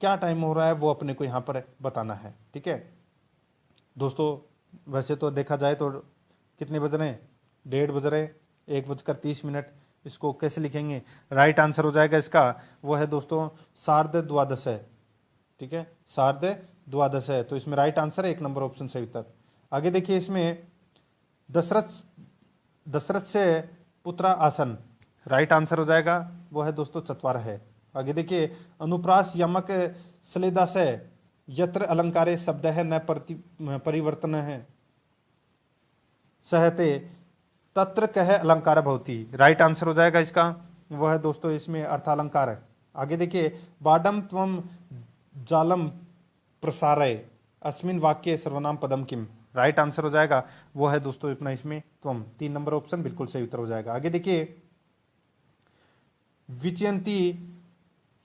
क्या टाइम हो रहा है वो अपने को यहां पर बताना है, ठीक है दोस्तों। वैसे तो देखा जाए तो कितने बज रहे हैं, 1:30 बज रहे, 1:30। इसको कैसे लिखेंगे, राइट आंसर हो जाएगा इसका वो है दोस्तों सार्ध द्वादश है, ठीक है, सार्ध द्वादश है। तो इसमें राइट आंसर है 1 नंबर ऑप्शन सही उत्तर। आगे देखिए, इसमें दशरथ से पुत्रा आसन, राइट आंसर हो जाएगा वो है दोस्तों चत्वार है। आगे देखिए, अनुप्रास यमक सलेदा से यत्र अलंकारे शब्द है न परिवर्तन है सहते तत्र कह अलंकार भवती, राइट आंसर हो जाएगा इसका वह है दोस्तों इसमें अर्थालंकार है। आगे देखिए, बाडम त्वम जालम प्रसारय अस्मिन वाक्य सर्वनाम पदम किम, राइट आंसर हो जाएगा वो है दोस्तों अपना इसमें त्वम। 3 नंबर ऑप्शन बिल्कुल सही उत्तर हो जाएगा। आगे देखिए, विचयंती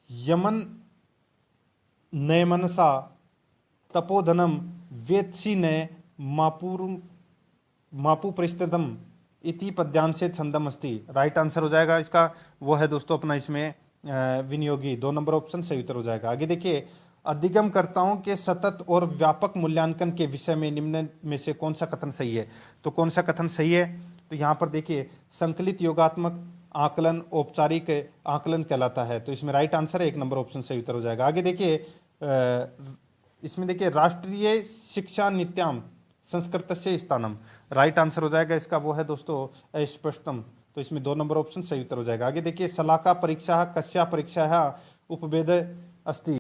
यमन नयमनसा तपोधनम वेत्सी ने मापू परिस्तम इति पद्यांशे छंदम अस्ति, राइट आंसर हो जाएगा इसका वो है दोस्तों अपना इसमें विनियोगी। 2 नंबर ऑप्शन सही उत्तर हो जाएगा। आगे देखिए, अधिगमकर्ताओं के सतत और व्यापक मूल्यांकन के विषय में निम्न में से कौन सा कथन सही है। तो कौन सा कथन सही है, तो यहाँ पर देखिए, संकलित योगात्मक आकलन औपचारिक आकलन कहलाता है। तो इसमें राइट आंसर है 1 नंबर ऑप्शन सही उत्तर हो जाएगा। आगे देखिए, इसमें देखिए, राष्ट्रीय शिक्षा नीत्याम संस्कृत से स्थानम, राइट आंसर हो जाएगा इसका वो है दोस्तों अस्पष्टम। तो इसमें 2 नंबर ऑप्शन सही उत्तर हो जाएगा। आगे देखिए, सलाका परीक्षा कस्या परीक्षा उपवेद अस्ति,